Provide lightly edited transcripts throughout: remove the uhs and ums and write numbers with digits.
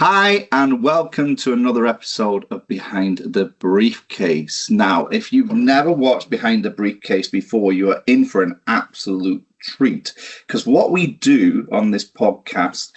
Hi, and welcome to another episode of Behind the Briefcase. Now, if you've never watched Behind the Briefcase before, you are in for an absolute treat. Because what we do on this podcast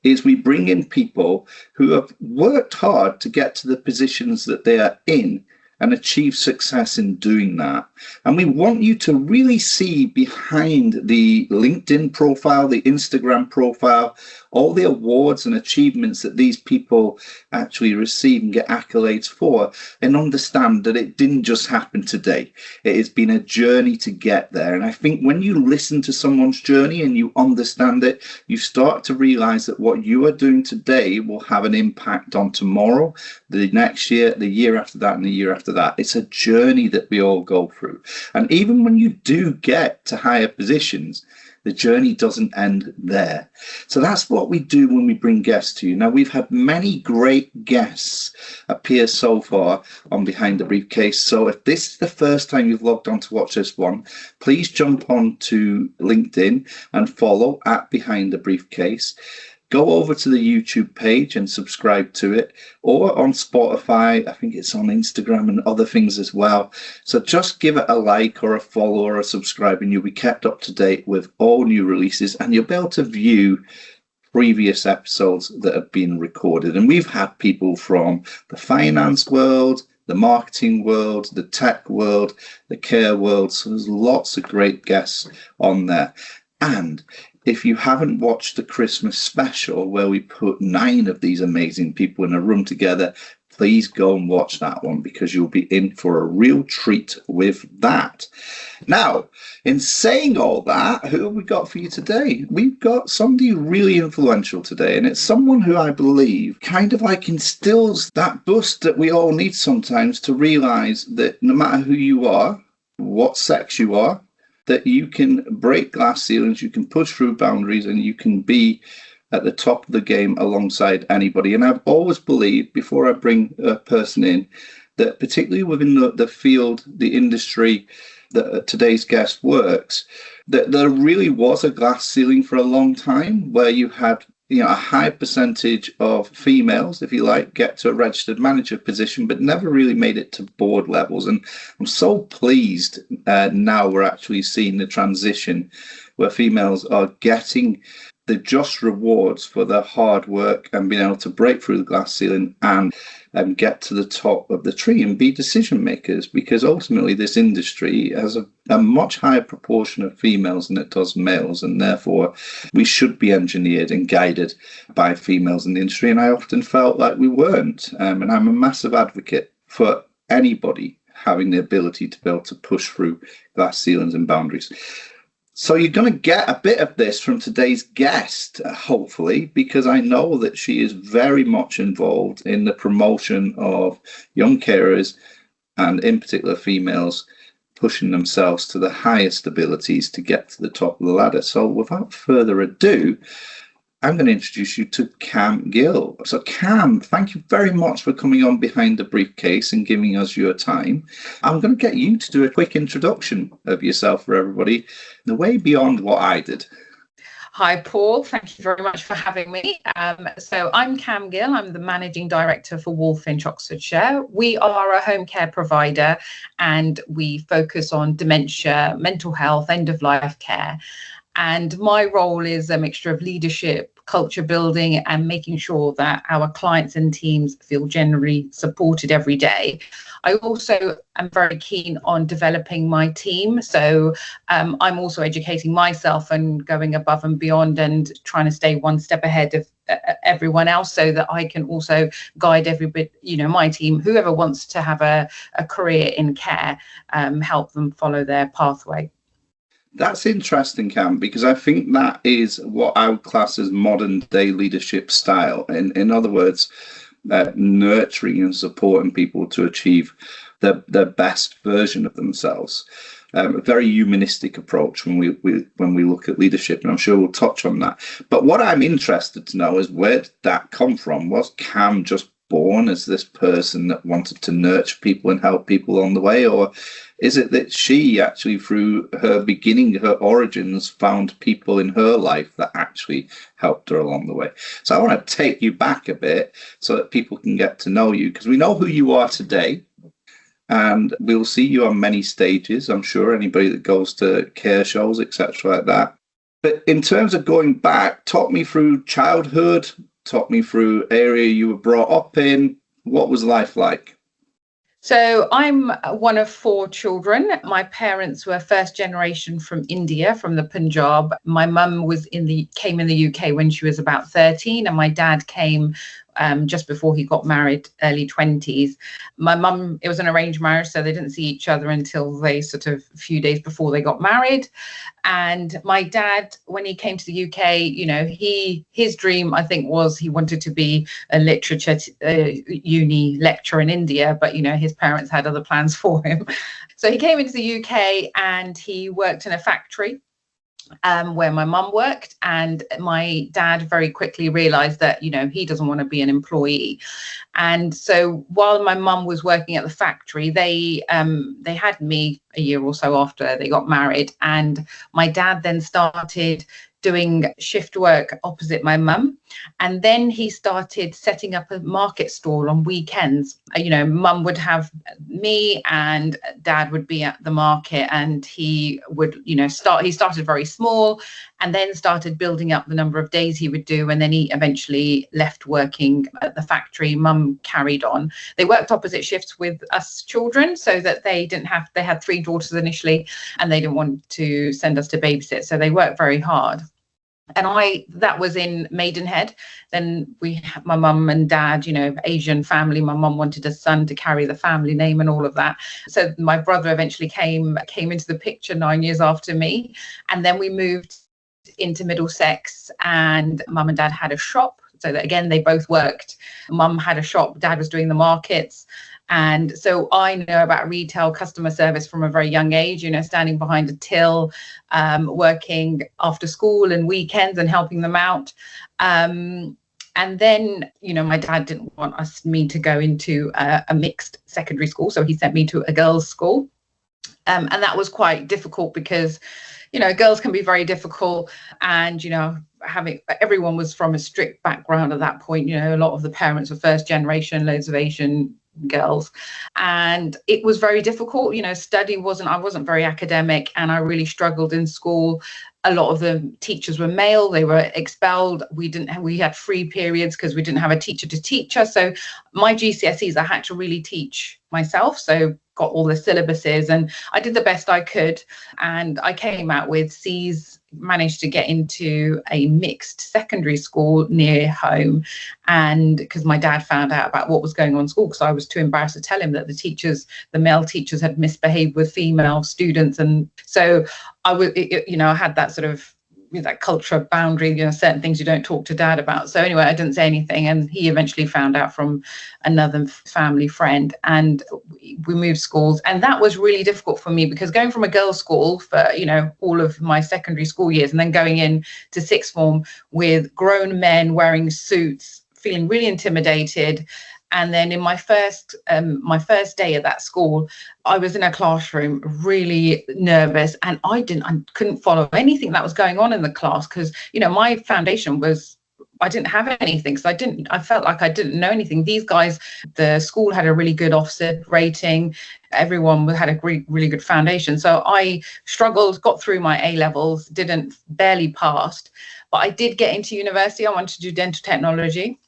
is we bring in people who have worked hard to get to the positions that they are in and achieve success in doing that. And we want you to really see behind the LinkedIn profile, the Instagram profile, all the awards and achievements that these people actually receive and get accolades for, and understand that it didn't just happen today. It has been a journey to get there. And I think when you listen to someone's journey and you understand it, you start to realize that what you are doing today will have an impact on tomorrow, the next year, the year after that, and the year after that. It's a journey that we all go through. And even when you do get to higher positions, the journey doesn't end there. So that's what we do when we bring guests to you. Now, we've had many great guests appear so far on Behind the Briefcase. So if this is the first time you've logged on to watch this one, please jump on to LinkedIn and follow at Behind the Briefcase. Go over to the YouTube page and subscribe to it, or on Spotify. I think it's on Instagram and other things as well. So just give it a like or a follow or a subscribe, and you'll be kept up to date with all new releases, and you'll be able to view previous episodes that have been recorded. And we've had people from the finance world, the marketing world, the tech world, the care world. So there's lots of great guests on there. And if you haven't watched the Christmas special where we put 9 of these amazing people in a room together, please go and watch that one, because you'll be in for a real treat with that. Now, in saying all that, who have we got for you today? We've got somebody really influential today, and it's someone who I believe kind of like instills that boost that we all need sometimes to realize that no matter who you are, what sex you are, that you can break glass ceilings, you can push through boundaries, and you can be at the top of the game alongside anybody. And I've always believed, before I bring a person in, that particularly within the field, the industry that today's guest works, that there really was a glass ceiling for a long time, where you had a high percentage of females, if you like, get to a registered manager position, but never really made it to board levels. And I'm so pleased now we're actually seeing the transition where females are getting the just rewards for their hard work and being able to break through the glass ceiling and get to the top of the tree and be decision makers, because ultimately this industry has a much higher proportion of females than it does males, and therefore we should be engineered and guided by females in the industry. And I often felt like we weren't, and I'm a massive advocate for anybody having the ability to be able to push through glass ceilings and boundaries. So you're going to get a bit of this from today's guest, hopefully, because I know that she is very much involved in the promotion of young carers, and in particular females, pushing themselves to the highest abilities to get to the top of the ladder. So without further ado, I'm going to introduce you to Kam Gill. So Kam, thank you very much for coming on Behind the Briefcase and giving us your time. I'm going to get you to do a quick introduction of yourself for everybody, the way beyond what I did. Hi, Paul. Thank you very much for having me. So I'm Kam Gill. I'm the Managing Director for Walfinch Oxfordshire. We are a home care provider, and we focus on dementia, mental health, end-of-life care. And my role is a mixture of leadership, culture building, and making sure that our clients and teams feel generally supported every day. I also am very keen on developing my team. So I'm also educating myself and going above and beyond and trying to stay one step ahead of everyone else, so that I can also guide everybody, my team, whoever wants to have a career in care, help them follow their pathway. That's interesting, Kam, because I think that is what I would class as modern day leadership style. In other words, nurturing and supporting people to achieve their best version of themselves. A very humanistic approach when we look at leadership, and I'm sure we'll touch on that. But what I'm interested to know is, where did that come from? Was Kam just born as this person that wanted to nurture people and help people on the way, or Is it that she actually, through her beginning, her origins, found people in her life that actually helped her along the way? So I want to take you back a bit so that people can get to know you, because we know who you are today. And we'll see you on many stages, I'm sure, anybody that goes to care shows, etc. like that. But in terms of going back, talk me through childhood, talk me through area you were brought up in. What was life like? So I'm one of 4 children. My parents were first generation from India, from the Punjab. My mum came in the UK when she was about 13, and my dad came just before he got married, early 20s. My mum, it was an arranged marriage, so they didn't see each other until they sort of a few days before they got married. And my dad, when he came to the UK, you know, his dream, I think, was he wanted to be a literature uni lecturer in India, but, you know, his parents had other plans for him. So he came into the UK and he worked in a factory where my mum worked, and my dad very quickly realized that, you know, he doesn't want to be an employee. And so while my mum was working at the factory, they had me a year or so after they got married, and my dad then started doing shift work opposite my mum, and then he started setting up a market stall on weekends. You know, mum would have me and dad would be at the market, and he would, you know, he started very small and then started building up the number of days he would do, and then he eventually left working at the factory. Mum carried on. They worked opposite shifts with us children so that they had 3 daughters initially, and they didn't want to send us to babysit, so they worked very hard. And that was in Maidenhead. Then my mum and dad, you know, Asian family. My mum wanted a son to carry the family name and all of that. So my brother eventually came into the picture 9 years after me. And then we moved into Middlesex, and mum and dad had a shop. So that, again, they both worked. Mum had a shop, dad was doing the markets. And so I know about retail customer service from a very young age, you know, standing behind a till, working after school and weekends and helping them out. And then, you know, my dad didn't want me to go into a mixed secondary school, so he sent me to a girls' school. And that was quite difficult because, you know, girls can be very difficult, and, you know, everyone was from a strict background at that point. You know, a lot of the parents were first generation, loads of Asian girls, and it was very difficult. You know, I wasn't very academic, and I really struggled in school. A lot of the teachers were male, they were expelled. We had free periods because we didn't have a teacher to teach us. So my GCSEs, I had to really teach myself. So got all the syllabuses, and I did the best I could. And I came out with C's, managed to get into a mixed secondary school near home. And because my dad found out about what was going on in school, because I was too embarrassed to tell him that the male teachers had misbehaved with female students. And so I had that sort of, that culture boundary, you know, certain things you don't talk to dad about. So anyway, I didn't say anything, and he eventually found out from another family friend, and we moved schools. And that was really difficult for me, because going from a girls' school for, you know, all of my secondary school years, and then going in to sixth form with grown men wearing suits, feeling really intimidated. And then in my first day at that school, I was in a classroom really nervous, and I couldn't follow anything that was going on in the class, because, you know, my foundation was, I didn't have anything, so I felt like I didn't know anything. These guys, the school had a really good Ofsted rating. Everyone had a really good foundation. So I struggled, got through my A levels, barely passed, but I did get into university. I wanted to do dental technology.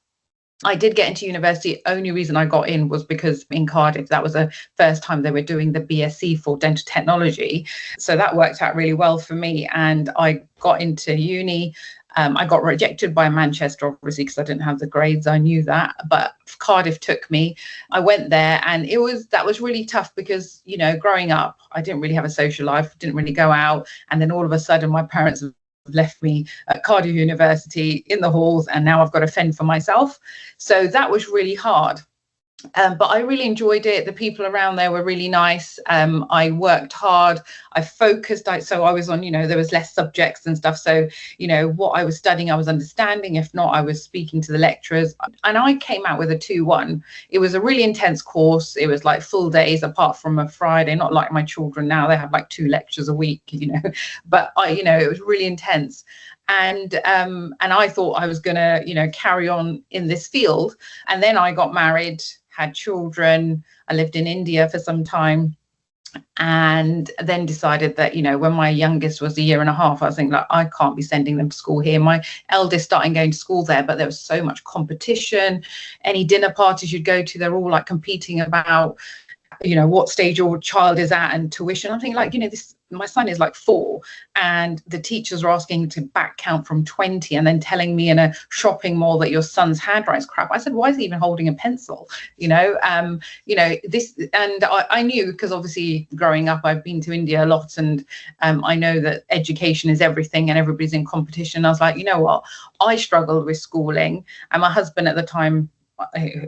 I did get into university. Only reason I got in was because in Cardiff, that was the first time they were doing the BSc for dental technology. So that worked out really well for me. And I got into uni. I got rejected by Manchester, obviously, because I didn't have the grades. I knew that, but Cardiff took me. I went there, and that was really tough because, you know, growing up, I didn't really have a social life, didn't really go out. And then all of a sudden, my parents left me at Cardiff University in the halls, and now I've got to fend for myself. So that was really hard. But I really enjoyed it. The people around there were really nice. I worked hard. I focused. So I was on, there was less subjects and stuff. So, what I was studying, I was understanding. If not, I was speaking to the lecturers. And I came out with a 2-1. It was a really intense course. It was like full days apart from a Friday, not like my children now. They have like 2 lectures a week, But it was really intense. And I thought I was going to, carry on in this field. And then I got married, had children. I lived in India for some time, and then decided that, when my youngest was 1.5 years, I was thinking, like, I can't be sending them to school here. My eldest started going to school there, but there was so much competition. Any dinner parties you'd go to, they're all like competing about, what stage your child is at and tuition. I'm thinking, like, my son is like 4, and the teachers are asking to back count from 20 and then telling me in a shopping mall that your son's handwriting's crap. I said, why is he even holding a pencil? This, and I knew, because obviously growing up, I've been to India a lot, and I know that education is everything and everybody's in competition. I was like, you know what? I struggled with schooling, and my husband at the time,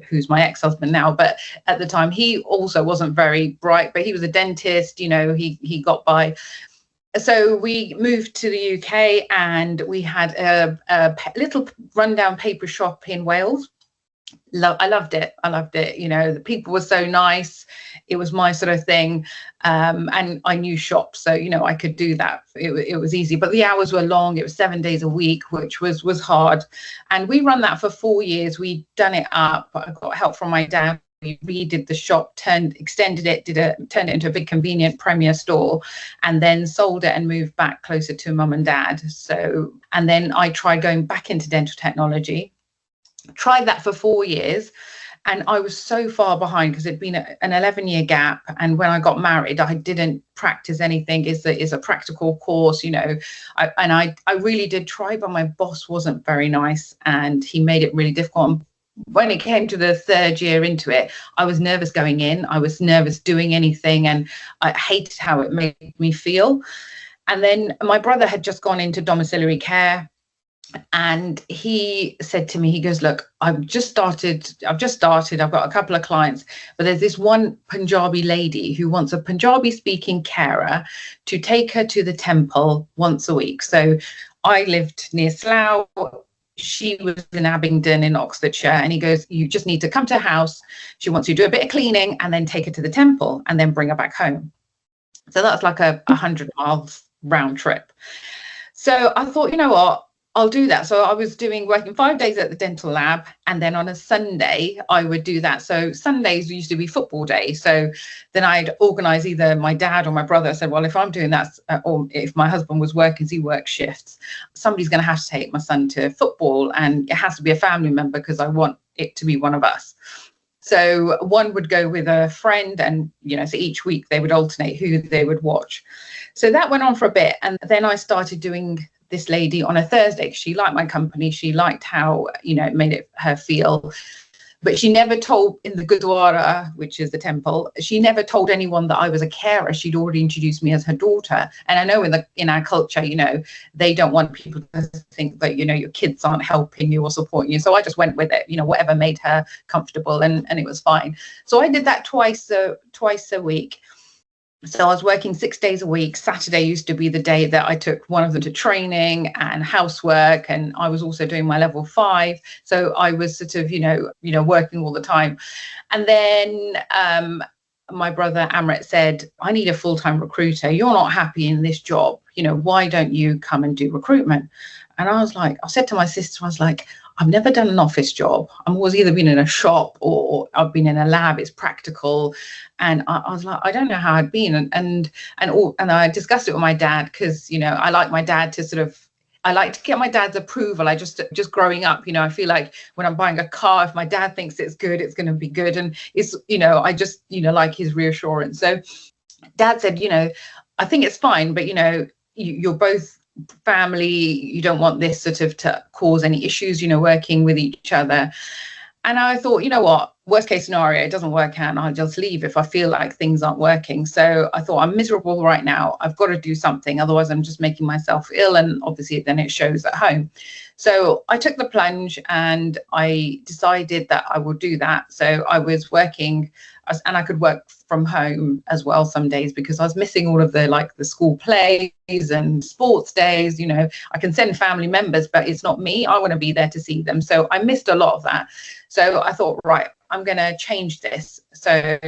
who's my ex-husband now, but at the time he also wasn't very bright, but he was a dentist, he got by. So we moved to the UK, and we had a little rundown paper shop in Wales. I loved it. The people were so nice. It was my sort of thing. And I knew shops, so, I could do that. It was easy, but the hours were long. It was 7 days a week, which was hard. And we run that for 4 years. We'd done it up. I got help from my dad. We redid the shop, turned it into a big convenient Premier store, and then sold it and moved back closer to mum and dad. So, and then I tried going back into dental technology. Tried that for 4 years, and I was so far behind because it'd been an 11-year gap. And when I got married, I didn't practice anything. It's a practical course, I really did try, but my boss wasn't very nice, and he made it really difficult. And when it came to the 3rd year into it, I was nervous going in. I was nervous doing anything, and I hated how it made me feel. And then my brother had just gone into domiciliary care. And he said to me, he goes, look, I've just started. I've got a couple of clients, but there's this one Punjabi lady who wants a Punjabi speaking carer to take her to the temple once a week. So I lived near Slough. She was in Abingdon in Oxfordshire, and he goes, you just need to come to her house. She wants you to do a bit of cleaning and then take her to the temple and then bring her back home. So that's like a 100 miles round trip. So I thought, you know what? I'll do that. So I was working 5 days at the dental lab, and then on a Sunday I would do that. So Sundays used to be football day. So then I'd organise, either my dad or my brother said, well, if I'm doing that, or if my husband was working, he works shifts, somebody's going to have to take my son to football, and it has to be a family member because I want it to be one of us. So one would go with a friend, and so each week they would alternate who they would watch. So that went on for a bit, and then I started doing this lady on a Thursday because she liked my company. She liked how it made her feel, but she never told, in the Gurdwara, which is the temple, she never told anyone that I was a carer. She'd already introduced me as her daughter. And I know in our culture, they don't want people to think that your kids aren't helping you or supporting you. So I just went with it, whatever made her comfortable, and it was fine. So I did that twice a week. So I was working 6 days a week. Saturday used to be the day that I took one of them to training and housework, and I was also doing my level 5. So I was sort of, working all the time. And then my brother Amrit said, I need a full-time recruiter. You're not happy in this job. Why don't you come and do recruitment? And I said to my sister, I was like, I've never done an office job. I've always either been in a shop or I've been in a lab. It's practical. And I was like, I don't know how I'd been. And I discussed it with my dad because, I like my dad to I like to get my dad's approval. I just growing up, I feel like when I'm buying a car, if my dad thinks it's good, it's going to be good. And it's, I just, like his reassurance. So dad said, I think it's fine, but, you're both family, you don't want this to cause any issues, working with each other. And I thought, you know what, worst case scenario, it doesn't work out and I'll just leave if I feel like things aren't working. So I thought, I'm miserable right now. I've got to do something. Otherwise, I'm just making myself ill. And obviously, then it shows at home. So I took the plunge and I decided that I would do that. So I was working and I could work from home as well some days because I was missing all of the school plays and sports days. I can send family members, but it's not me. I want to be there to see them. So I missed a lot of that. So I thought, right, I'm going to change this. So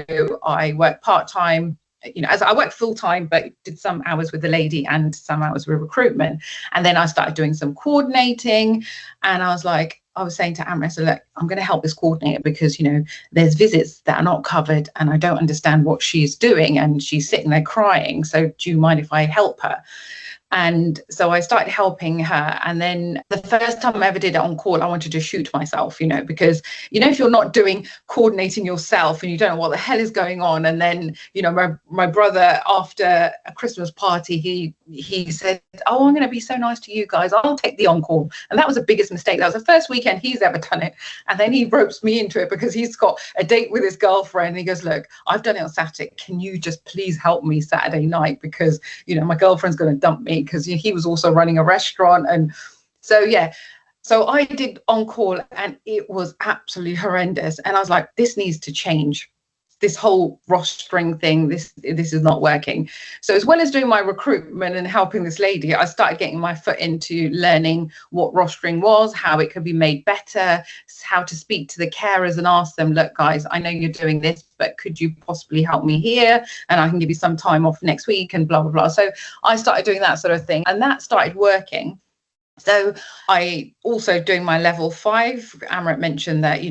I work part-time, as I worked full-time, but did some hours with the lady and some hours with recruitment. And then I started doing some coordinating. And I was saying to Amber, I said, look, I'm going to help this coordinator because, there's visits that are not covered and I don't understand what she's doing. And she's sitting there crying. So do you mind if I help her? And so I started helping her. And then the first time I ever did it on call, I wanted to shoot myself, because, if you're not coordinating yourself and you don't know what the hell is going on. And then, my brother, after a Christmas party, he said, oh, I'm going to be so nice to you guys. I'll take the on-call. And that was the biggest mistake. That was the first weekend he's ever done it. And then he ropes me into it because he's got a date with his girlfriend. And he goes, look, I've done it on Saturday. Can you just please help me Saturday night? Because, my girlfriend's going to dump me. Because he was also running a restaurant. And so I did on call and it was absolutely horrendous. And I was like, this needs to change. This whole rostering thing, this is not working. So as well as doing my recruitment and helping this lady, I started getting my foot into learning what rostering was, how it could be made better, how to speak to the carers and ask them, look, guys, I know you're doing this, but could you possibly help me here? And I can give you some time off next week and blah, blah, blah. So I started doing that sort of thing and that started working. So I also doing my level 5. Amrit mentioned that,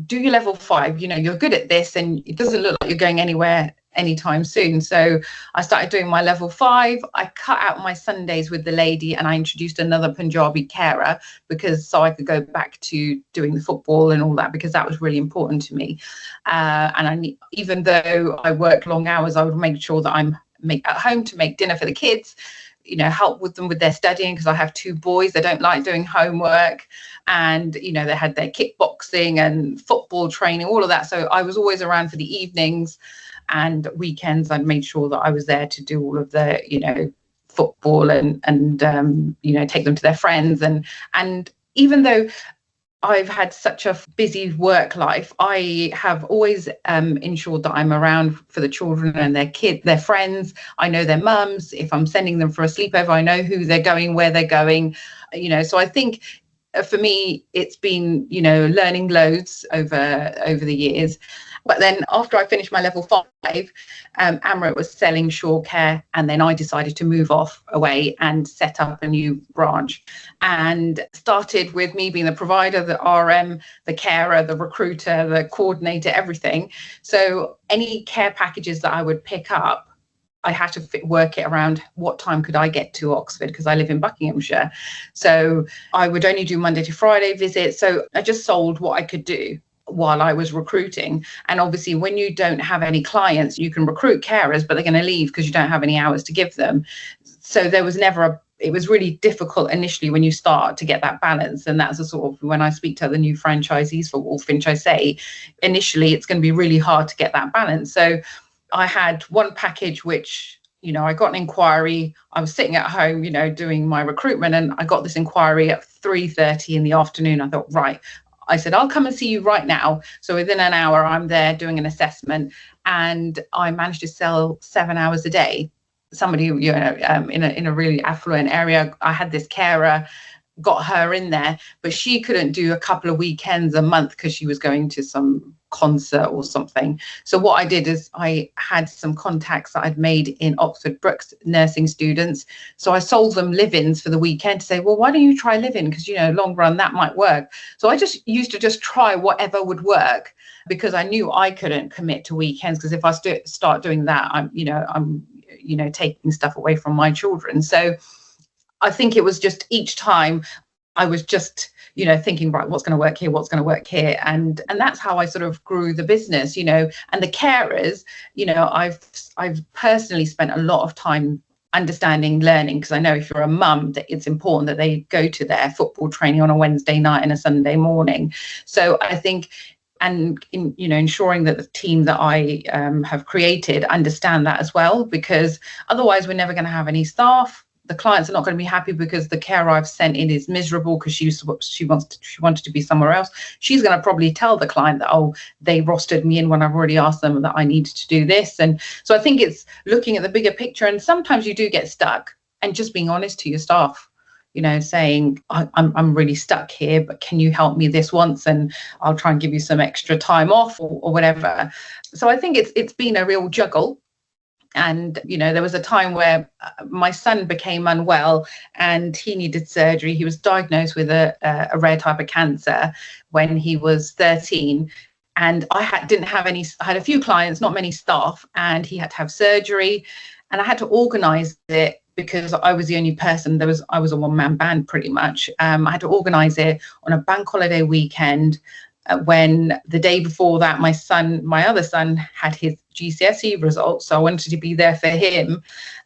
do your level 5, you're good at this and it doesn't look like you're going anywhere anytime soon. So I started doing my level 5. I cut out my Sundays with the lady and I introduced another Punjabi carer so I could go back to doing the football and all that, because that was really important to me. Even though I work long hours, I would make sure that I'm at home to make dinner for the kids, help with them with their studying, because I have 2 boys. They don't like doing homework, and they had their kickboxing and football training, all of that. So I was always around for the evenings and weekends. I'd made sure that I was there to do all of the football and take them to their friends, and even though I've had such a busy work life, I have always ensured that I'm around for the children and their kids, their friends. I know their mums. If I'm sending them for a sleepover, I know who they're going, where they're going. So I think for me, it's been, learning loads over the years. But then after I finished my level 5, Amrit was selling Shore Care, and then I decided to move away and set up a new branch, and started with me being the provider, the RM, the carer, the recruiter, the coordinator, everything. So any care packages that I would pick up, I had to work it around what time could I get to Oxford, because I live in Buckinghamshire. So I would only do Monday to Friday visits. So I just sold what I could do while I was recruiting. And obviously when you don't have any clients, you can recruit carers, but they're going to leave because you don't have any hours to give them. So there was never it was really difficult initially when you start to get that balance. And that's a sort of, when I speak to the new franchisees for Walfinch, I say initially it's going to be really hard to get that balance. So I had one package which, I got an inquiry. I was sitting at home, doing my recruitment, and I got this inquiry at 3:30 in the afternoon. I thought, right, I said, I'll come and see you right now. So within an hour, I'm there doing an assessment, and I managed to sell 7 hours a day. Somebody, in a really affluent area, I had this carer, got her in there, but she couldn't do a couple of weekends a month because she was going to some concert or something. So what I did is I had some contacts that I'd made in Oxford Brookes, nursing students. So I sold them live-ins for the weekend to say, well, why don't you try live-in? Because, long run, that might work. So I just used to just try whatever would work, because I knew I couldn't commit to weekends, because if I start doing that, I'm taking stuff away from my children. So I think it was just each time I was just, thinking, right, what's going to work here? What's going to work here? And that's how I sort of grew the business, and the carers, I've personally spent a lot of time understanding, learning, because I know if you're a mum that it's important that they go to their football training on a Wednesday night and a Sunday morning. So I think and ensuring that the team that I have created understand that as well, because otherwise we're never going to have any staff. The clients are not going to be happy because the carer I've sent in is miserable because she wanted to be somewhere else. She's going to probably tell the client that, oh, they rostered me in when I've already asked them that I needed to do this. And so I think it's looking at the bigger picture, and sometimes you do get stuck, and just being honest to your staff, saying, I'm really stuck here, but can you help me this once, and I'll try and give you some extra time off or whatever. So I think it's been a real juggle. And, there was a time where my son became unwell and he needed surgery. He was diagnosed with a rare type of cancer when he was 13. And I had a few clients, not many staff, and he had to have surgery, and I had to organize it because I was the only person. I was a one-man band pretty much. I had to organize it on a bank holiday weekend, when the day before that my other son had his GCSE results, so I wanted to be there for him,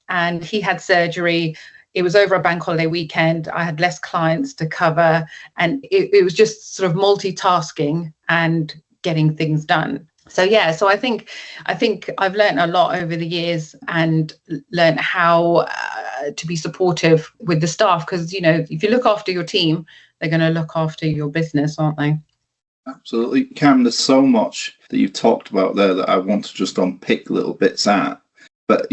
and he had surgery. It was over a bank holiday weekend. I had less clients to cover, and it was just sort of multitasking and getting things done. So I think I've learned a lot over the years, and learned how to be supportive with the staff, because if you look after your team, they're going to look after your business, aren't they? Absolutely. Cam, there's so much that you've talked about there that I want to just unpick little bits at. But,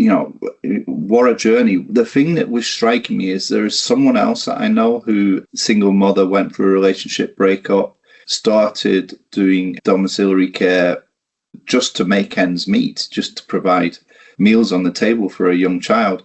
what a journey. The thing that was striking me is there is someone else that I know who, single mother, went through a relationship breakup, started doing domiciliary care just to make ends meet, just to provide meals on the table for a young child.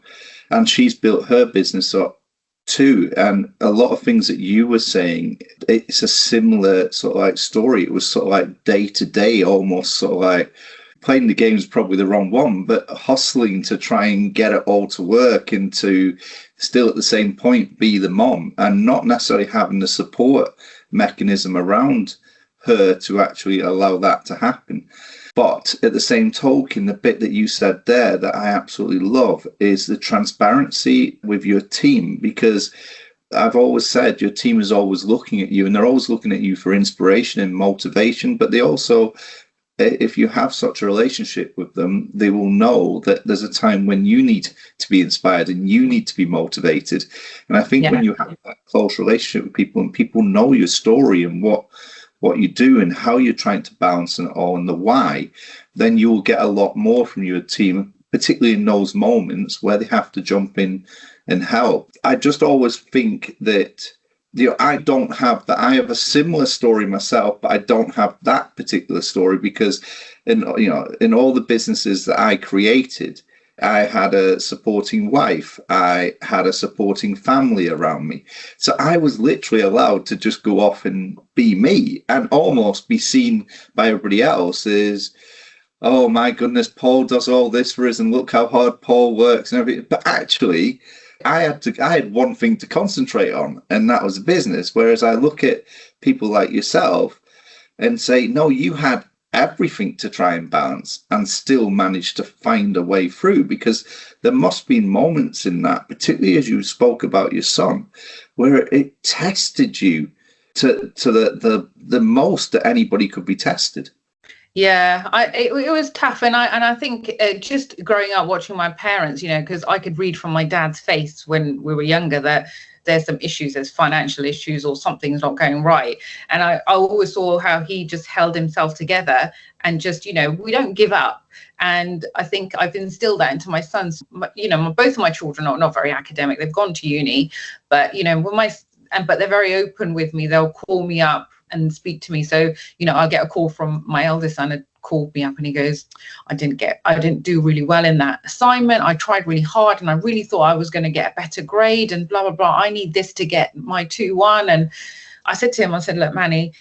And she's built her business up too. And a lot of things that you were saying, it's a similar sort of like story. It was sort of like day to day, almost sort of like playing the game is probably the wrong one, but hustling to try and get it all to work, and to still at the same point be the mom, and not necessarily having the support mechanism around her to actually allow that to happen. But at the same token, the bit that you said there that I absolutely love is the transparency with your team, because I've always said your team is always looking at you, and they're always looking at you for inspiration and motivation. But they also, if you have such a relationship with them, they will know that there's a time when you need to be inspired and you need to be motivated. And I think when you have that close relationship with people, and people know your story and what you do and how you're trying to balance and all and the why, then you'll get a lot more from your team, particularly in those moments where they have to jump in and help. I just always think that I don't have that. I have a similar story myself, but I don't have that particular story, because in all the businesses that I created, I had a supporting wife. I had a supporting family around me. So I was literally allowed to just go off and be me, and almost be seen by everybody else as, oh my goodness, Paul does all this for us, and look how hard Paul works and everything. But actually, I had one thing to concentrate on, and that was business. Whereas I look at people like yourself and say, no, you had everything to try and balance and still manage to find a way through, because there must be moments in that, particularly as you spoke about your son, where it tested you to the most that anybody could be tested. Yeah, it was tough, and I think just growing up watching my parents, because I could read from my dad's face when we were younger that there's some issues, there's financial issues, or something's not going right, and I always saw how he just held himself together and just, we don't give up. And I think I've instilled that into my sons. Both of my children are not very academic; they've gone to uni, but but they're very open with me. They'll call me up and speak to me. So, I'll get a call from my eldest son, had called me up and he goes, I didn't do really well in that assignment. I tried really hard and I really thought I was going to get a better grade and blah, blah, blah. I need this to get my 2-1. And I said to him, look, Manny,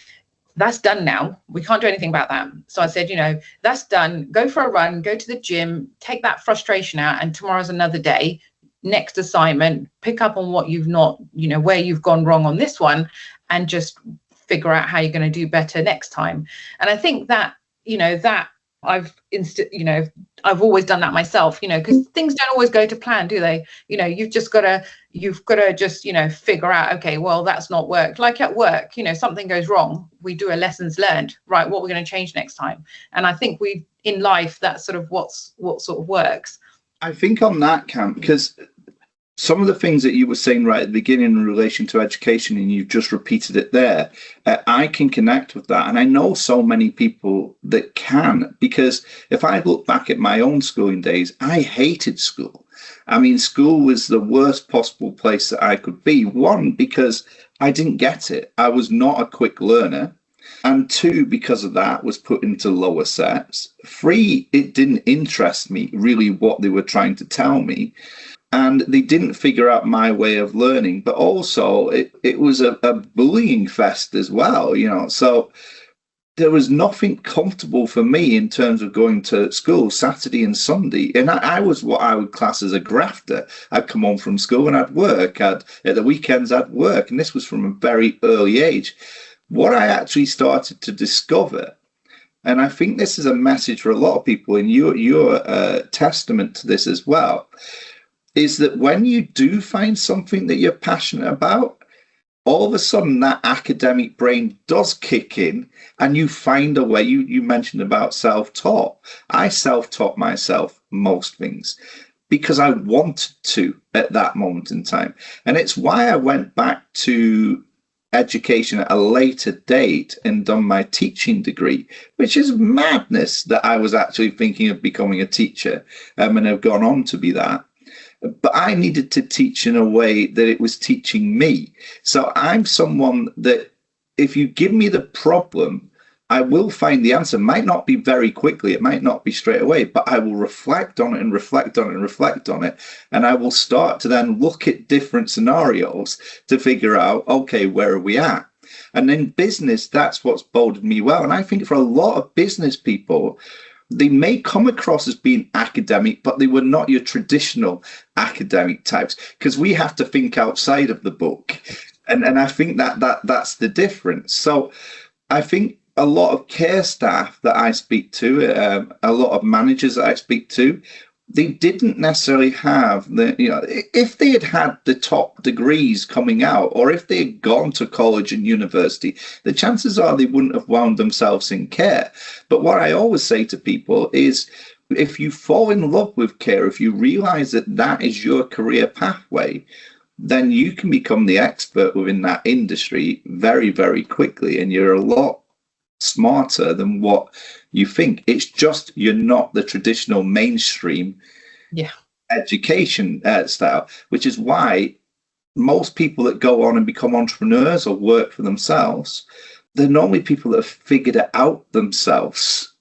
that's done now. We can't do anything about that. So I said, that's done. Go for a run, go to the gym, take that frustration out. And tomorrow's another day. Next assignment, pick up on what you've not, where you've gone wrong on this one, and just figure out how you're going to do better next time. And I think that, that I've always done that myself, because things don't always go to plan, do they? You've got to just, figure out, okay, well, that's not worked. Like at work, something goes wrong. We do a lessons learned, right? What we're going to change next time. And I think in life, that's sort of what sort of works. I think on that, Cam, because some of the things that you were saying right at the beginning in relation to education, and you've just repeated it there, I can connect with that. And I know so many people that can, because if I look back at my own schooling days, I hated school. I mean, school was the worst possible place that I could be. One, because I didn't get it. I was not a quick learner. And two, because of that, was put into lower sets. Three, it didn't interest me really what they were trying to tell me. And they didn't figure out my way of learning, but also it was a bullying fest as well, So there was nothing comfortable for me in terms of going to school Saturday and Sunday. And I was what I would class as a grafter. I'd come home from school and I'd work. At the weekends, I'd work. And this was from a very early age. What I actually started to discover, and I think this is a message for a lot of people, and you're a testament to this as well, is that when you do find something that you're passionate about, all of a sudden that academic brain does kick in and you find a way. You mentioned about self-taught. I self-taught myself most things because I wanted to at that moment in time. And it's why I went back to education at a later date and done my teaching degree, which is madness that I was actually thinking of becoming a teacher and have gone on to be that. But I needed to teach in a way that it was teaching me. So I'm someone that if you give me the problem, I will find the answer. It might not be very quickly, it might not be straight away, but I will reflect on it and reflect on it and reflect on it. And I will start to then look at different scenarios to figure out, okay, where are we at? And in business, that's what's boded me well. And I think for a lot of business people, they may come across as being academic, but they were not your traditional academic types, because we have to think outside of the book. And I think that's the difference. So I think a lot of care staff that I speak to, a lot of managers that I speak to, they didn't necessarily have if they had the top degrees coming out, or if they had gone to college and university, the chances are they wouldn't have wound themselves in care. But what I always say to people is, if you fall in love with care, if you realize that that is your career pathway, then you can become the expert within that industry very, very quickly. And you're a lot smarter than what you think. It's just you're not the traditional mainstream education style, which is why most people that go on and become entrepreneurs or work for themselves, they're normally people that have figured it out themselves.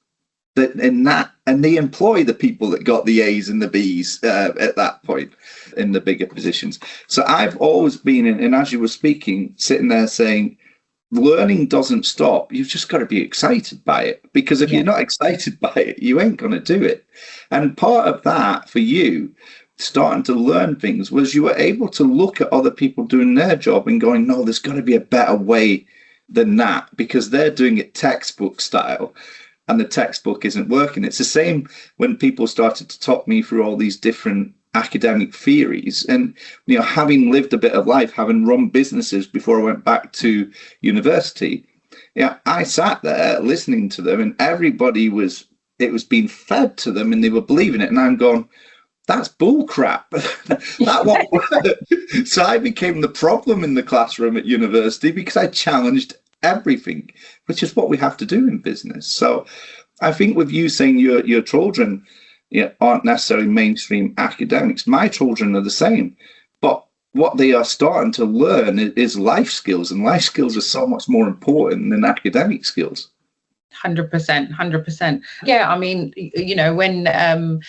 And they employ the people that got the A's and the B's at that point in the bigger positions. So I've always been and as you were speaking, sitting there saying, learning doesn't stop. You've just got to be excited by it, because if you're not excited by it, you ain't going to do it. And part of that for you starting to learn things was you were able to look at other people doing their job and going, no, there's got to be a better way than that, because they're doing it textbook style and the textbook isn't working. It's the same when people started to talk me through all these different academic theories, and having lived a bit of life, having run businesses before I went back to university, I sat there listening to them, and it was being fed to them and they were believing it, and I'm going, that's bull crap. That won't work. So I became the problem in the classroom at university because I challenged everything, which is what we have to do in business. So I think with you saying your children aren't necessarily mainstream academics. My children are the same, but what they are starting to learn is life skills, and life skills are so much more important than academic skills. 100%. Yeah, I mean, when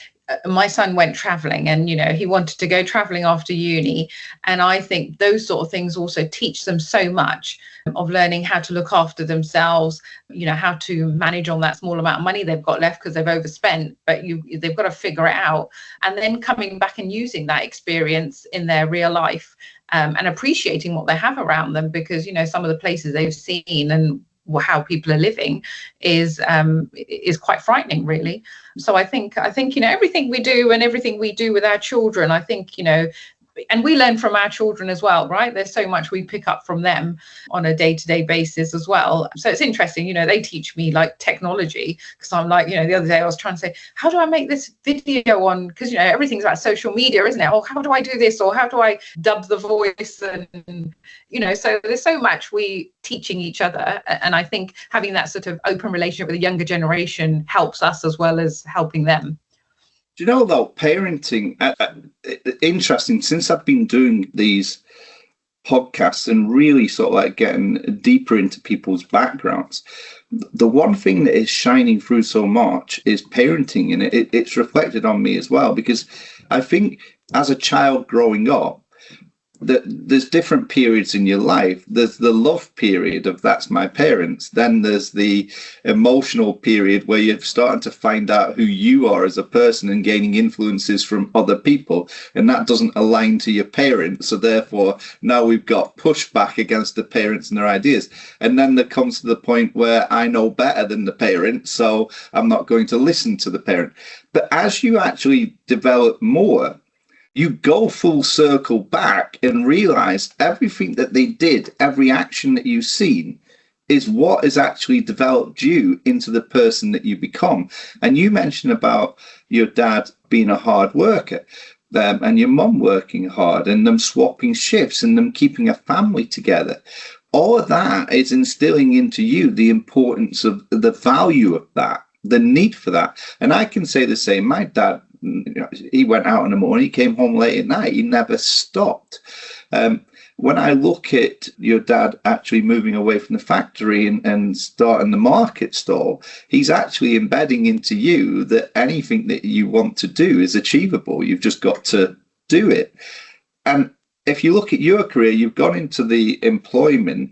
my son went traveling and, he wanted to go traveling after uni. And I think those sort of things also teach them so much of learning how to look after themselves, how to manage on that small amount of money they've got left because they've overspent, but they've got to figure it out. And then coming back and using that experience in their real life and appreciating what they have around them, because, some of the places they've seen and how people are living is quite frightening, really. So I think everything we do and everything we do with our children, I think and we learn from our children as well, right? There's so much we pick up from them on a day-to-day basis as well. So it's interesting, they teach me like technology, because I'm like, the other day I was trying to say, how do I make this video on, because everything's about social media, isn't it? Or how do I do this, or how do I dub the voice? And so there's so much we teaching each other, and I think having that sort of open relationship with the younger generation helps us as well as helping them. Do you know, though, parenting, interesting, since I've been doing these podcasts and really sort of like getting deeper into people's backgrounds, the one thing that is shining through so much is parenting, and it's reflected on me as well, because I think as a child growing up, there's different periods in your life. There's the love period of that's my parents. Then there's the emotional period where you're starting to find out who you are as a person and gaining influences from other people. And that doesn't align to your parents. So therefore, now we've got pushback against the parents and their ideas. And then there comes to the point where I know better than the parent, so I'm not going to listen to the parent. But as you actually develop more, you go full circle back and realize everything that they did, every action that you've seen, is what has actually developed you into the person that you become. And you mentioned about your dad being a hard worker, and your mum working hard, and them swapping shifts, and them keeping a family together. All of that is instilling into you the importance of the value of that, the need for that. And I can say the same. My dad, he went out in the morning, he came home late at night, he never stopped. When I look at your dad actually moving away from the factory and starting the market stall, he's actually embedding into you that anything that you want to do is achievable. You've just got to do it. And if you look at your career, you've gone into the employment,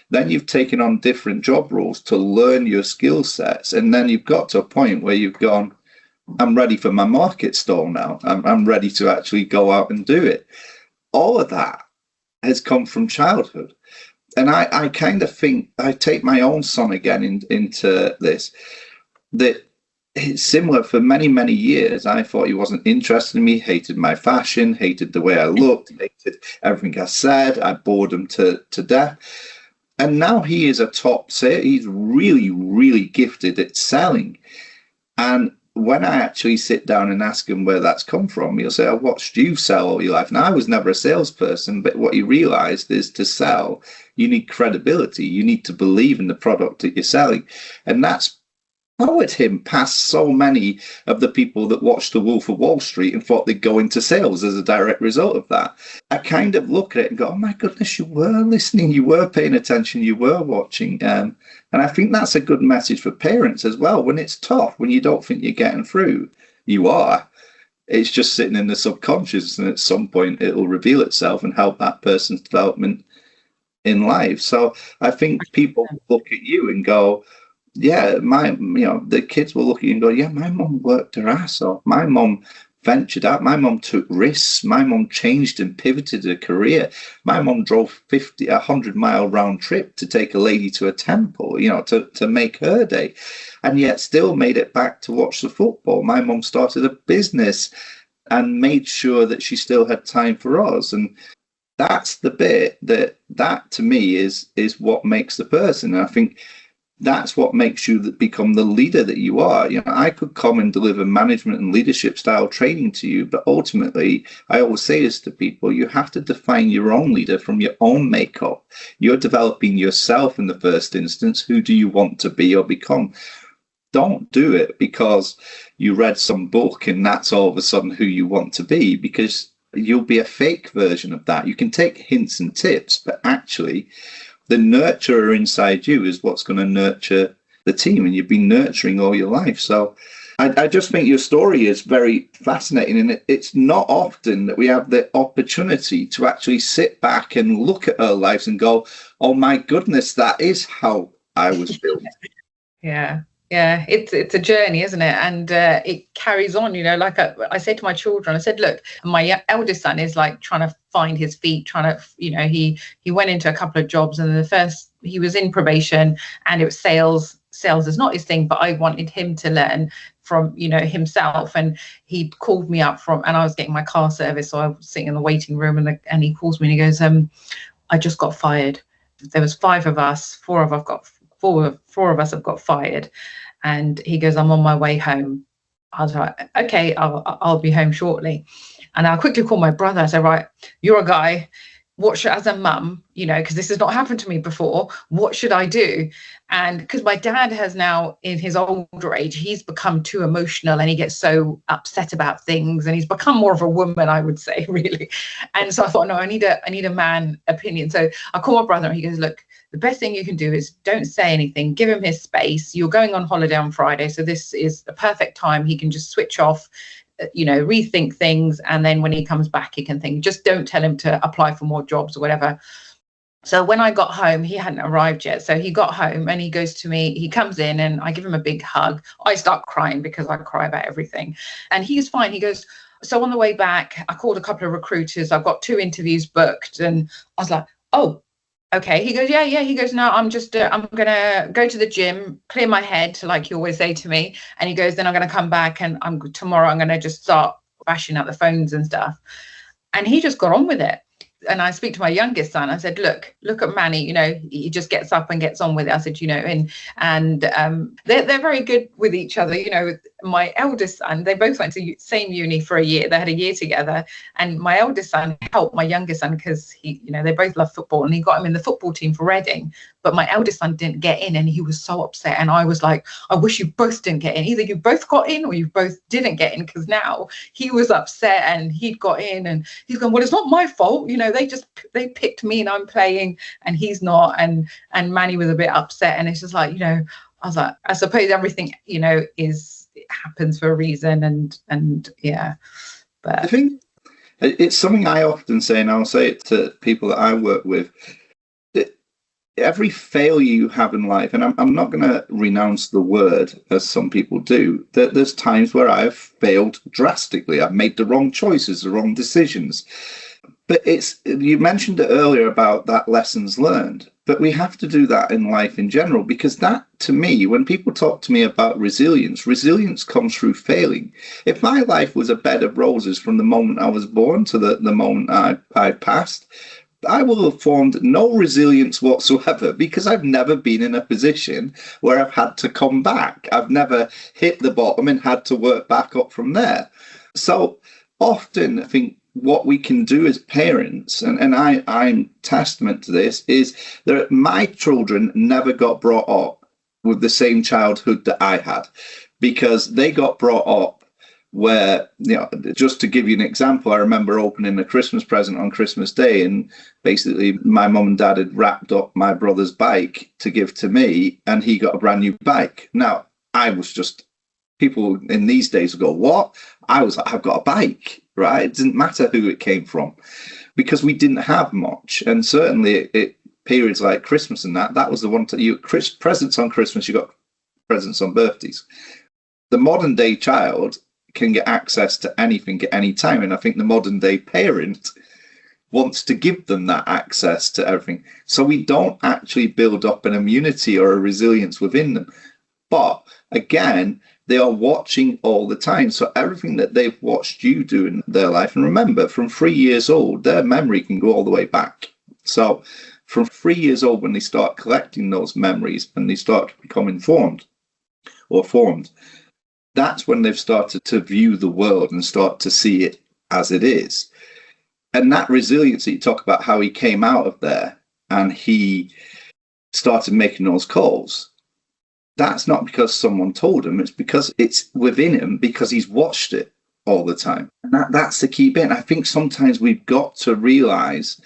then you've taken on different job roles to learn your skill sets, and then you've got to a point where you've gone, I'm ready for my market stall now. I'm ready to actually go out and do it. All of that has come from childhood. And I kind of think, I take my own son again into this, that it's similar. For many, many years, I thought he wasn't interested in me, hated my fashion, hated the way I looked, hated everything I said. I bored him to death. And now he is a top seller. He's really, really gifted at selling. And when I actually sit down and ask him where that's come from, he'll say, I watched you sell all your life. Now, I was never a salesperson, but what he realized is to sell, you need credibility. You need to believe in the product that you're selling. And that's powered him past so many of the people that watched The Wolf of Wall Street and thought they'd go into sales as a direct result of that. I kind of look at it and go, oh my goodness, you were listening, you were paying attention, you were watching. And I think that's a good message for parents as well. When it's tough, when you don't think you're getting through, you are. It's just sitting in the subconscious, and at some point it'll reveal itself and help that person's development in life. So I think people look at you and go, yeah, the kids will look at you and go, yeah, my mum worked her ass off. My mum ventured out. My mum took risks. My mum changed and pivoted her career. My mum drove 100-mile round trip to take a lady to a temple, to make her day, and yet still made it back to watch the football. My mum started a business and made sure that she still had time for us. And that's the bit that to me is what makes the person. And I think that's what makes you become the leader that you are. I could come and deliver management and leadership style training to you, but ultimately, I always say this to people, you have to define your own leader from your own makeup. You're developing yourself in the first instance. Who do you want to be or become? Don't do it because you read some book and that's all of a sudden who you want to be, because you'll be a fake version of that. You can take hints and tips, but actually, the nurturer inside you is what's going to nurture the team, and you've been nurturing all your life. So I just think your story is very fascinating, and it's not often that we have the opportunity to actually sit back and look at our lives and go, oh my goodness, that is how I was built. Yeah, Yeah, it's a journey, isn't it? And it carries on, like I said to my children, I said, look, my eldest son is like trying to find his feet, trying to, he went into a couple of jobs, and he was in probation, and it was sales. Sales is not his thing, but I wanted him to learn from, himself. And he called me up and I was getting my car service. So I was sitting in the waiting room, and he calls me and he goes, I just got fired. There was 5 of us, four of us have got fired. And he goes, I'm on my way home. I was like, okay, I'll be home shortly. And I quickly called my brother. I said, right, you're a guy. As a mum, because this has not happened to me before, what should I do? And because my dad has now, in his older age, he's become too emotional, and he gets so upset about things, and he's become more of a woman, I would say, really. And so I thought, no, I need a man opinion. So I called my brother, and he goes, look, the best thing you can do is don't say anything, give him his space. You're going on holiday on Friday, so this is the perfect time. He can just switch off, rethink things, and then when he comes back, he can think. Just don't tell him to apply for more jobs or whatever. So when I got home, he hadn't arrived yet. So he got home and he goes to me, he comes in, and I give him a big hug. I start crying because I cry about everything. And he's fine. He goes, so on the way back, I called a couple of recruiters. I've got 2 interviews booked. And I was like, oh, okay. He goes, yeah. He goes, no, I'm just, I'm going to go to the gym, clear my head, like you always say to me. And he goes, then I'm going to come back, and tomorrow I'm going to just start bashing out the phones and stuff. And he just got on with it. And I speak to my youngest son. I said, look at Manny, he just gets up and gets on with it. I said, and they're very good with each other. My eldest son, they both went to same uni for a year. They had a year together. And my eldest son helped my youngest son because they both love football, and he got him in the football team for Reading. But my eldest son didn't get in, and he was so upset. And I was like, I wish you both didn't get in. Either you both got in or you both didn't get in, because now he was upset and he'd got in, and he's going, well, it's not my fault. They picked me and I'm playing and he's not. And Manny was a bit upset. And it's just like, I was like, I suppose everything, it happens for a reason. And yeah, but I think it's something I often say, and I'll say it to people that I work with. Every failure you have in life, and I'm not going to renounce the word as some people do, that there's times where I've failed drastically. I've made the wrong choices, the wrong decisions. But you mentioned it earlier about that lessons learned, but we have to do that in life in general, because that, to me, when people talk to me about resilience comes through failing. If my life was a bed of roses from the moment I was born to the moment I passed, I will have formed no resilience whatsoever, because I've never been in a position where I've had to come back. I've never hit the bottom and had to work back up from there. So often I think what we can do as parents, and I'm testament to this, is that my children never got brought up with the same childhood that I had, because they got brought up where, just to give you an example, I remember opening a Christmas present on Christmas Day, and basically my mum and dad had wrapped up my brother's bike to give to me, and he got a brand new bike. Now, I was just, people in these days would go, what? I was like, I've got a bike, right? It didn't matter who it came from, because we didn't have much. And certainly periods like Christmas and that was the one presents on Christmas, you got presents on birthdays. The modern day child can get access to anything at any time, and I think the modern day parent wants to give them that access to everything, so we don't actually build up an immunity or a resilience within them. But again, they are watching all the time, so everything that they've watched you do in their life, and remember, from 3 years old, their memory can go all the way back. So from 3 years old, when they start collecting those memories and they start to become informed or formed, that's when they've started to view the world and start to see it as it is. And that resilience that you talk about, how he came out of there and he started making those calls, that's not because someone told him, it's because it's within him, because he's watched it all the time. And that's the key bit. And I think sometimes we've got to realize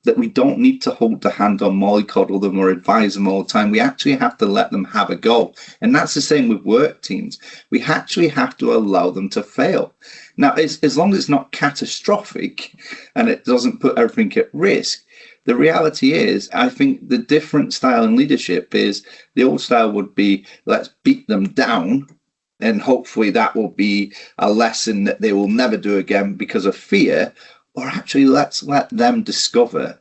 that we don't need to hold the hand on mollycoddle them or advise them all the time. We actually have to let them have a go. And that's the same with work teams. We actually have to allow them to fail. Now, as long as it's not catastrophic and it doesn't put everything at risk, the reality is, I think the different style in leadership is the old style would be, let's beat them down. And hopefully that will be a lesson that they will never do again because of fear. Or actually, let's let them discover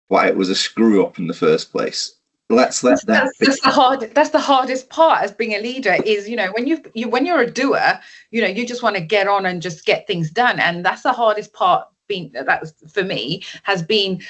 why it was a screw up in the first place. Let's let them. That's the hardest part as being a leader is, when you're a doer, you just want to get on and just get things done. And that's the hardest part. That for me has been,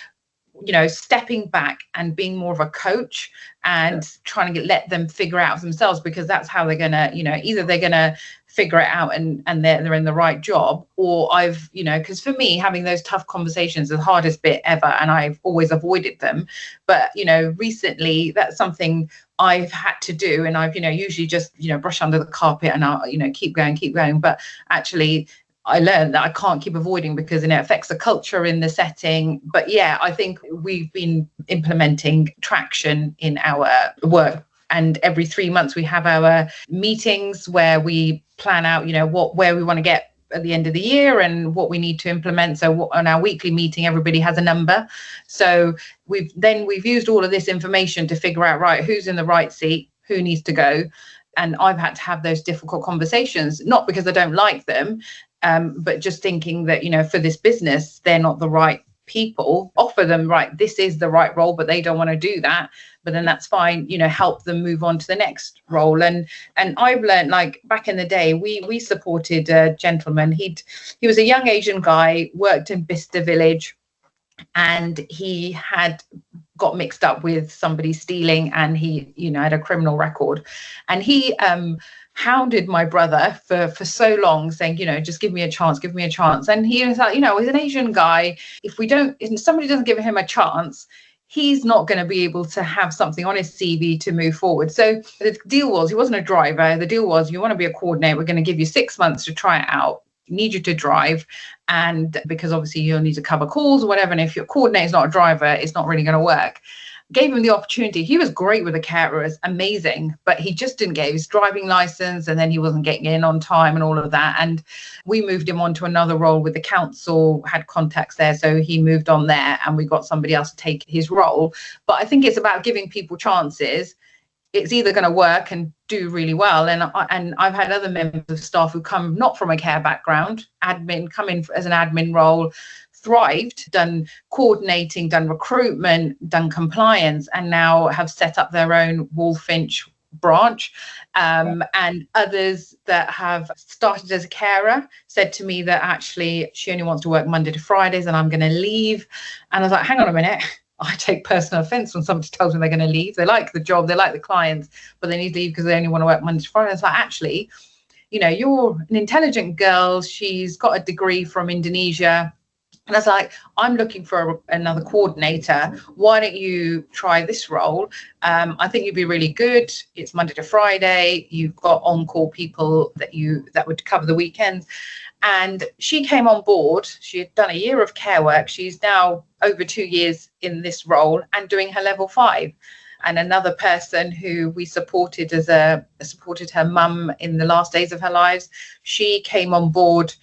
stepping back and being more of a coach and trying to let them figure out themselves, because that's how they're gonna, either they're gonna figure it out and they're in the right job, or because for me, having those tough conversations is the hardest bit ever, and I've always avoided them. But recently that's something I've had to do, and I've usually just brush under the carpet and I'll keep going. But actually I learned that I can't keep avoiding, because it affects the culture in the setting. But yeah, I think we've been implementing traction in our work, and every 3 months we have our meetings where we plan out where we want to get at the end of the year and what we need to implement. So on our weekly meeting, everybody has a number. So we've used all of this information to figure out, right, who's in the right seat, who needs to go. And I've had to have those difficult conversations, not because I don't like them, but just thinking that, for this business, they're not the right people. Offer them, right, this is the right role, but they don't want to do that. But then that's fine, help them move on to the next role. And I've learned, like back in the day, we supported a gentleman. He was a young Asian guy, worked in Bicester Village, and he had got mixed up with somebody stealing, and he had a criminal record, and he hounded my brother for so long, saying, just give me a chance. And he was like, he's an Asian guy. If somebody doesn't give him a chance, he's not going to be able to have something on his CV to move forward. So the deal was, he wasn't a driver. The deal was, you want to be a coordinator, we're going to give you 6 months to try it out. Need you to drive, and because obviously you'll need to cover calls or whatever, and if your coordinator is not a driver, it's not really going to work. Gave him the opportunity. He was great with the carers, amazing, but he just didn't get his driving license, and then he wasn't getting in on time and all of that. And we moved him on to another role with the council, had contacts there, so he moved on there, and we got somebody else to take his role. But I think it's about giving people chances. It's either going to work and do really well, and I've had other members of staff who come not from a care background, come in as an admin role, thrived, done coordinating, done recruitment, done compliance, and now have set up their own Walfinch branch. And others that have started as a carer said to me that actually she only wants to work Monday to Fridays, and I'm going to leave. And I was like, hang on a minute. I take personal offense when somebody tells me they're going to leave. They like the job, they like the clients, but they need to leave because they only want to work Monday to Friday. It's like, actually, you're an intelligent girl. She's got a degree from Indonesia. And I was like, I'm looking for another coordinator. Why don't you try this role? I think you'd be really good. It's Monday to Friday. You've got on-call people that would cover the weekends. And she came on board. She had done a year of care work. She's now over 2 years in this role and doing her level 5. And another person who we supported supported her mum in the last days of her lives. She came on board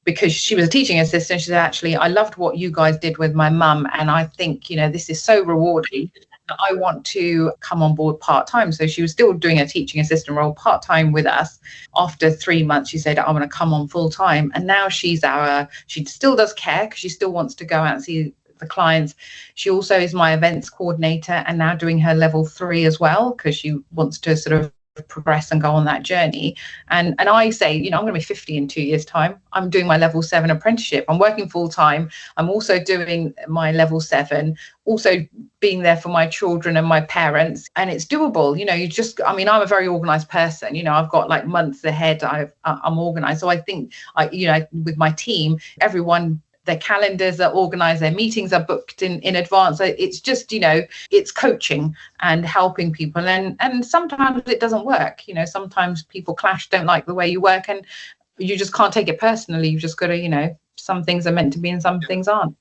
because she was a teaching assistant. She said, actually, I loved what you guys did with my mum, and I think, this is so rewarding. I want to come on board part-time. So she was still doing a teaching assistant role part-time with us. After 3 months, she said, I want to come on full-time. And now she still does care, because she still wants to go out and see the clients. She also is my events coordinator, and now doing her level 3 as well, because she wants to sort of progress and go on that journey. And I say, I'm going to be 50 in 2 years' time. I'm doing my level 7 apprenticeship. I'm working full time. I'm also doing my level 7, also being there for my children and my parents. And it's doable. I'm a very organized person. I've got like months ahead. I'm organized. So I think with my team, everyone, their calendars are organized, their meetings are booked in advance. It's just, it's coaching and helping people. And sometimes it doesn't work. Sometimes people clash, don't like the way you work, and you just can't take it personally. You've just got to, some things are meant to be and some things aren't.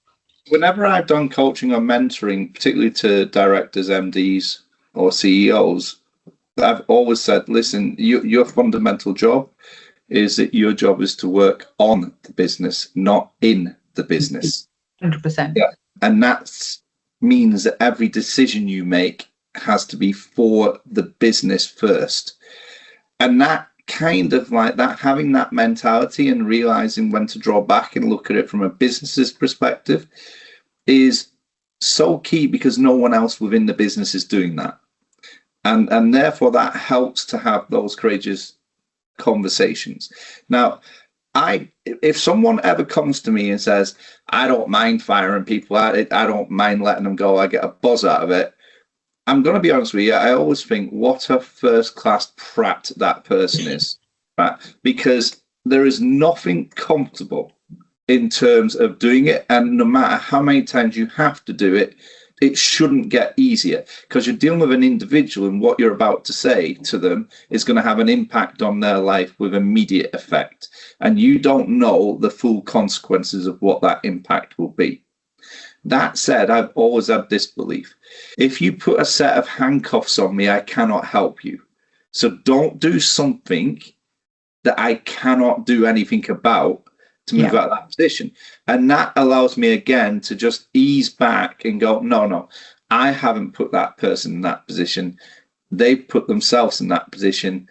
Whenever I've done coaching or mentoring, particularly to directors, MDs or CEOs, I've always said, listen, your fundamental job is that your job is to work on the business, not in the business. 100%. Yeah. And that's means that every decision you make has to be for the business first. And that kind of like that, having that mentality and realizing when to draw back and look at it from a business's perspective is so key, because no one else within the business is doing that. And therefore that helps to have those courageous conversations. Now, if someone ever comes to me and says, I don't mind firing people, I don't mind letting them go, I get a buzz out of it, I'm going to be honest with you, I always think what a first-class prat that person is, right? Because there is nothing comfortable in terms of doing it, and no matter how many times you have to do it, it shouldn't get easier, because you're dealing with an individual, and what you're about to say to them is going to have an impact on their life with immediate effect, and you don't know the full consequences of what that impact will be. That said, I've always had this belief: if you put a set of handcuffs on me, I cannot help you. So don't do something that I cannot do anything about to move out of that position. And that allows me again to just ease back and go, no, I haven't put that person in that position. They've put themselves in that position.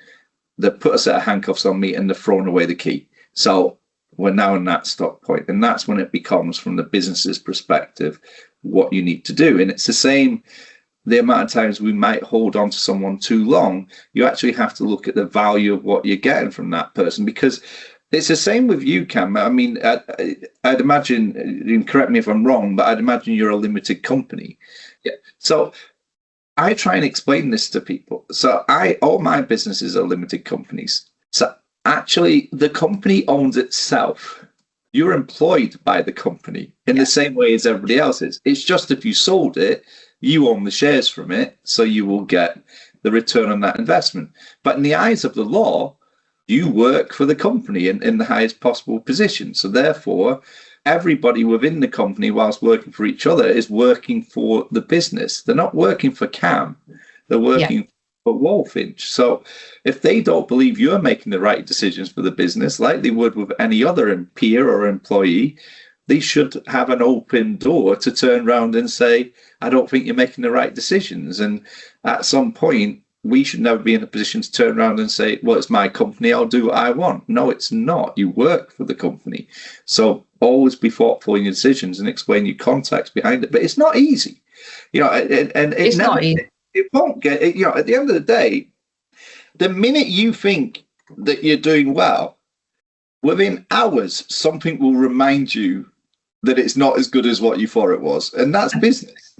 They've put a set of handcuffs on me and they've thrown away the key. So we're now in that stop point. And that's when it becomes, from the business's perspective, what you need to do. And it's the same, the amount of times we might hold on to someone too long. You actually have to look at the value of what you're getting from that person, because it's the same with you, Cam. I mean, I'd imagine, and correct me if I'm wrong, but I'd imagine you're a limited company. Yeah. So I try and explain this to people. So all my businesses are limited companies. So actually, the company owns itself. You're employed by the company in the same way as everybody else is. It's just if you sold it, you own the shares from it, so you will get the return on that investment. But in the eyes of the law, you work for the company in the highest possible position. So therefore, everybody within the company, whilst working for each other, is working for the business. They're not working for Cam. They're working for Walfinch. So if they don't believe you're making the right decisions for the business, like they would with any other peer or employee, they should have an open door to turn around and say, I don't think you're making the right decisions. And at some point, we should never be in a position to turn around and say, well, it's my company, I'll do what I want. No, it's not. You work for the company. So always be thoughtful in your decisions and explain your context behind it. But it's not easy. And it's not easy. It won't get, at the end of the day, the minute you think that you're doing well, within hours, something will remind you that it's not as good as what you thought it was. And that's business.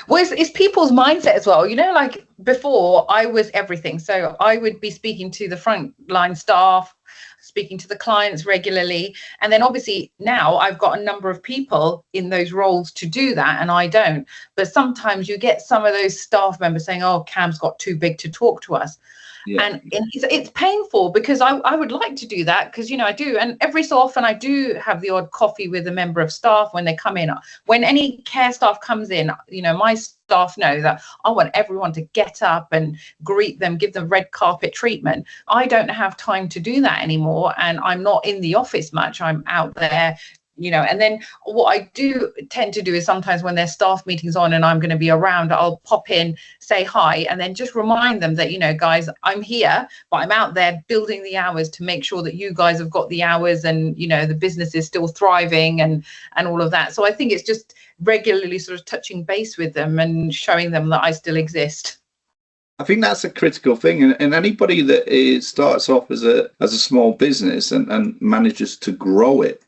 Well, it's people's mindset as well. Like before, I was everything. So I would be speaking to the frontline staff, speaking to the clients regularly. And then obviously now I've got a number of people in those roles to do that, and I don't. But sometimes you get some of those staff members saying, oh, Cam's got too big to talk to us. Yeah. And it's painful, because I would like to do that, because I do, and every so often I do have the odd coffee with a member of staff when they come in. When any care staff comes in, my staff know that I want everyone to get up and greet them, give them red carpet treatment. I don't have time to do that anymore, and I'm not in the office much. I'm out there. And then what I do tend to do is sometimes when there's staff meetings on and I'm going to be around, I'll pop in, say hi, and then just remind them that, guys, I'm here, but I'm out there building the hours to make sure that you guys have got the hours and, the business is still thriving and all of that. So I think it's just regularly sort of touching base with them and showing them that I still exist. I think that's a critical thing. And anybody that starts off as a small business and manages to grow it,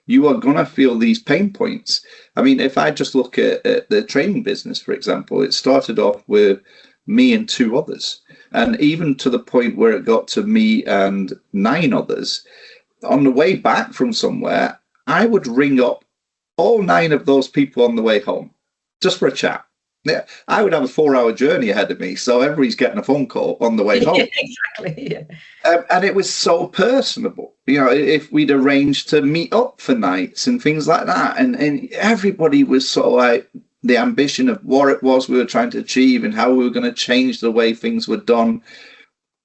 you are going to feel these pain points. I mean, if I just look at the training business, for example, it started off with me and 2 others. And even to the point where it got to me and 9 others, on the way back from somewhere, I would ring up all 9 of those people on the way home just for a chat. Yeah, I would have a 4-hour journey ahead of me, so everybody's getting a phone call on the way home. Exactly. Yeah. And it was so personable. If we'd arranged to meet up for nights and things like that, and everybody was sort of like the ambition of what it was we were trying to achieve and how we were going to change the way things were done.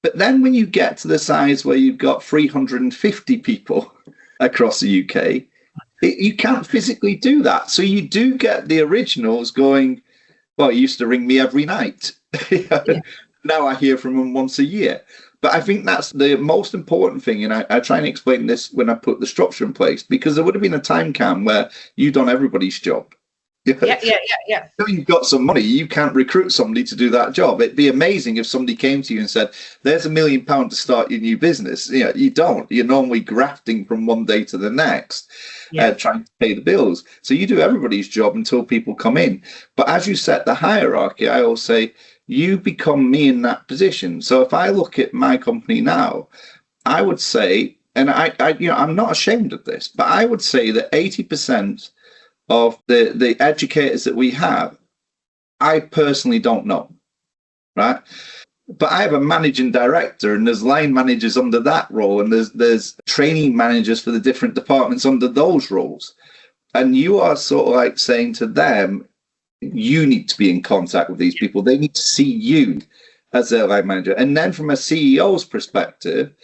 But then when you get to the size where you've got 350 people across the UK, You can't physically do that. So you do get the originals going, well, he used to ring me every night. Yeah. Now I hear from him once a year. But I think that's the most important thing. And I try and explain this when I put the structure in place, because there would have been a time, Cam, where you done everybody's job. Yeah. If you've got some money, you can't recruit somebody to do that job. It'd be amazing if somebody came to you and said, there's £1 million to start your new business. You don't. You're normally grafting from one day to the next, trying to pay the bills. So you do everybody's job until people come in. But as you set the hierarchy, I always say, you become me in that position. So if I look at my company now, I would say, and I'm not ashamed of this, but I would say that 80% of the educators that we have, I personally don't know, right? But I have a managing director, and there's line managers under that role, and there's training managers for the different departments under those roles. And you are sort of like saying to them, you need to be in contact with these people. They need to see you as their line manager. And then from a CEO's perspective,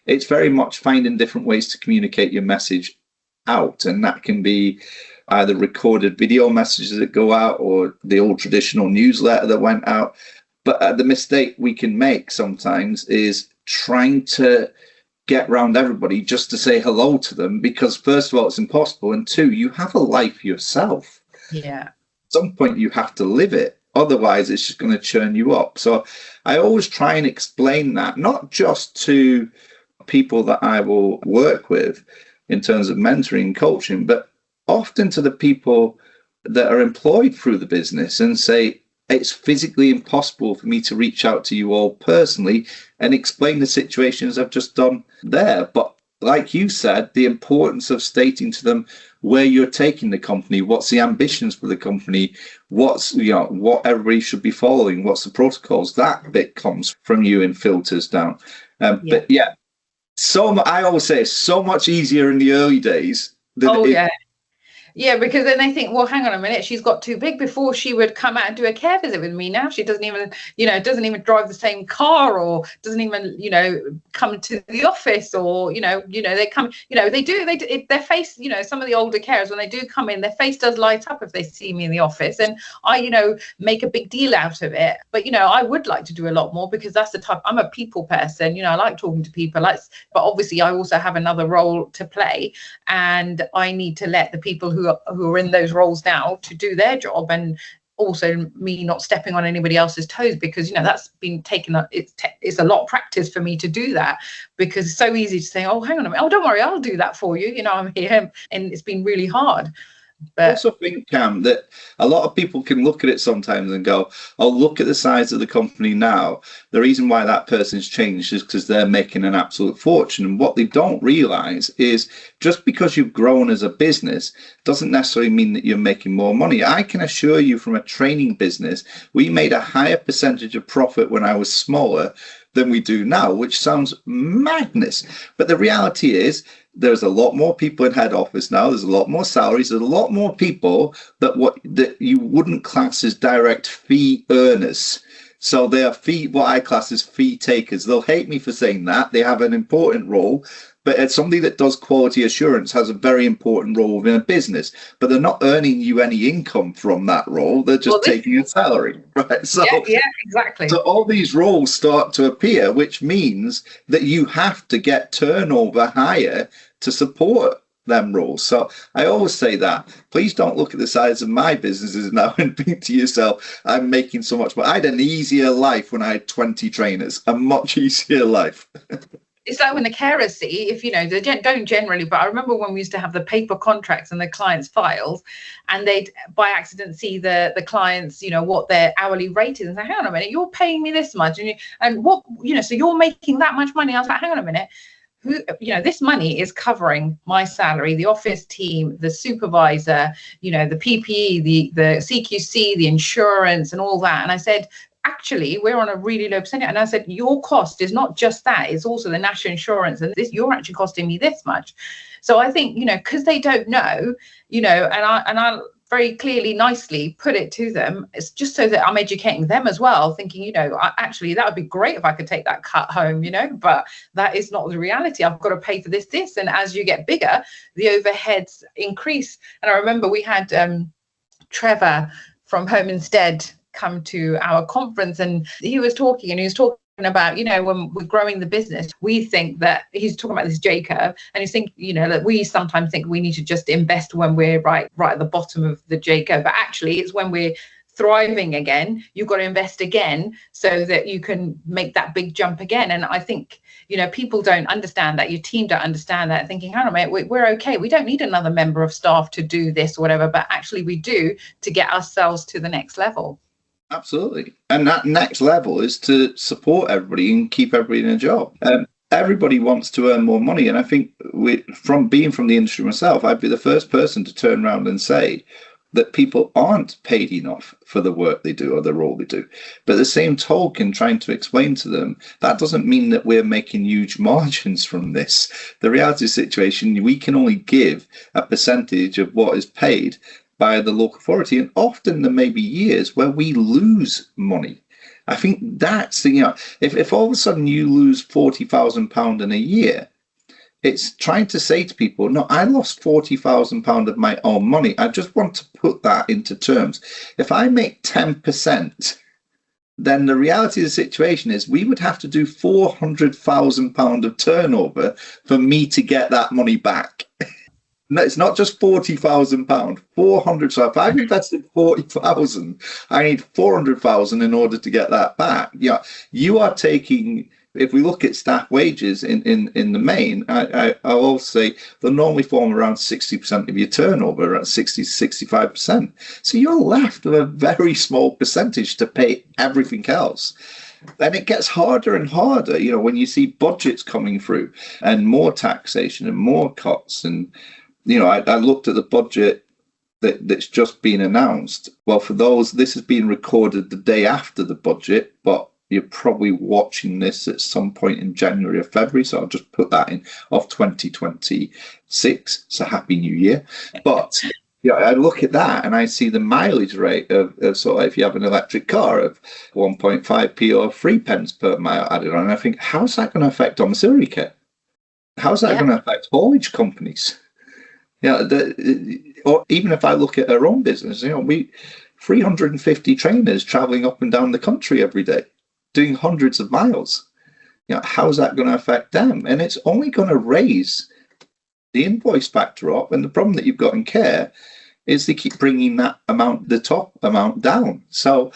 it's very much finding different ways to communicate your message out. And that can be either recorded video messages that go out or the old traditional newsletter that went out. But the mistake we can make sometimes is trying to get around everybody just to say hello to them, because first of all, it's impossible. And two, you have a life yourself. Yeah. At some point you have to live it. Otherwise, it's just going to churn you up. So I always try and explain that, not just to people that I will work with in terms of mentoring and coaching, but often to the people that are employed through the business, and say, it's physically impossible for me to reach out to you all personally and explain the situations I've just done there. But like you said, the importance of stating to them where you're taking the company, what's the ambitions for the company, what's, what everybody should be following, what's the protocols, that bit comes from you and filters down. But yeah, I always say it's so much easier in the early days than Yeah, because then they think, well, hang on a minute, she's got too big. Before she would come out and do a care visit with me. Now she doesn't even, doesn't even drive the same car, or doesn't even, come to the office, or, they come, their face, some of the older carers, when they do come in, their face does light up if they see me in the office. And I, make a big deal out of it. But, I would like to do a lot more, because that's the type, I'm a people person, I like talking to people. But obviously I also have another role to play, and I need to let the people who are in those roles now to do their job, and also me not stepping on anybody else's toes, because that's been taken up. It's a lot of practice for me to do that, because it's so easy to say, oh, hang on a minute, oh, don't worry, I'll do that for you, I'm here, and it's been really hard. But I also think, Cam, that a lot of people can look at it sometimes and go, oh, look at the size of the company now. The reason why that person's changed is because they're making an absolute fortune. And what they don't realize is, just because you've grown as a business doesn't necessarily mean that you're making more money. I can assure you, from a training business, we made a higher percentage of profit when I was smaller than we do now, which sounds madness. But the reality is, there's a lot more people in head office now. There's a lot more salaries. There's a lot more people that you wouldn't class as direct fee earners. So they are what I class as fee takers. They'll hate me for saying that. They have an important role. But as somebody that does quality assurance has a very important role within a business, but they're not earning you any income from that role. They're just taking a salary, right? So, yeah, exactly. So all these roles start to appear, which means that you have to get turnover higher to support them roles. So I always say that, please don't look at the size of my businesses now and think to yourself, I'm making so much money. I had an easier life when I had 20 trainers, a much easier life. It's like when the carers see, if they don't generally, but I remember when we used to have the paper contracts and the clients' files, and they'd by accident see the clients, what their hourly rate is, and say, hang on a minute, you're paying me this much, and what, so you're making that much money. I was like, hang on a minute, this money is covering my salary, the office team, the supervisor, the PPE, the CQC, the insurance, and all that. And I said, actually, we're on a really low percentage. And I said, your cost is not just that, it's also the national insurance, and you're actually costing me this much. So I think, because they don't know, and I very clearly, nicely put it to them. It's just so that I'm educating them as well, thinking, actually, that would be great if I could take that cut home, but that is not the reality. I've got to pay for this. And as you get bigger, the overheads increase. And I remember we had Trevor from Home Instead come to our conference, and he was talking about, when we're growing the business, we think that he's talking about this J curve, and he's thinking, that we sometimes think we need to just invest when we're right at the bottom of the J curve, but actually it's when we're thriving again, you've got to invest again so that you can make that big jump again. And I think, people don't understand that, your team don't understand that, thinking, hang on a minute, we're okay, we don't need another member of staff to do this or whatever, but actually we do, to get ourselves to the next level. Absolutely. And that next level is to support everybody and keep everybody in a job. Everybody wants to earn more money. And I think from being from the industry myself, I'd be the first person to turn around and say that people aren't paid enough for the work they do or the role they do. But the same token, trying to explain to them, that doesn't mean that we're making huge margins from this. The reality situation, we can only give a percentage of what is paid by the local authority, and often there may be years where we lose money. I think that's if all of a sudden you lose £40,000 in a year, it's trying to say to people, no, I lost £40,000 of my own money. I just want to put that into terms. If I make 10%, then the reality of the situation is we would have to do £400,000 of turnover for me to get that money back. No, it's not just £40,000, 400. So if I've invested 40,000, I need 400,000 in order to get that back. Yeah, you are taking. If we look at staff wages in the main, I'll also say they normally form around 60% of your turnover, at 60 to 65%. So you're left with a very small percentage to pay everything else. Then it gets harder and harder, when you see budgets coming through and more taxation and more cuts. And I looked at the budget that's just been announced. Well, for those, this has been recorded the day after the budget, but you're probably watching this at some point in January or February. So I'll just put that in of 2026. So Happy New Year. But I look at that and I see the mileage rate of sort of, if you have an electric car, of 1.5p or 3 pence per mile added on. And I think, how's that going to affect domiciliary care? How's that going to affect haulage companies? Or even if I look at our own business, we 350 trainers traveling up and down the country every day, doing hundreds of miles. How's that going to affect them? And it's only going to raise the invoice factor up. And the problem that you've got in care is they keep bringing that amount, the top amount, down. So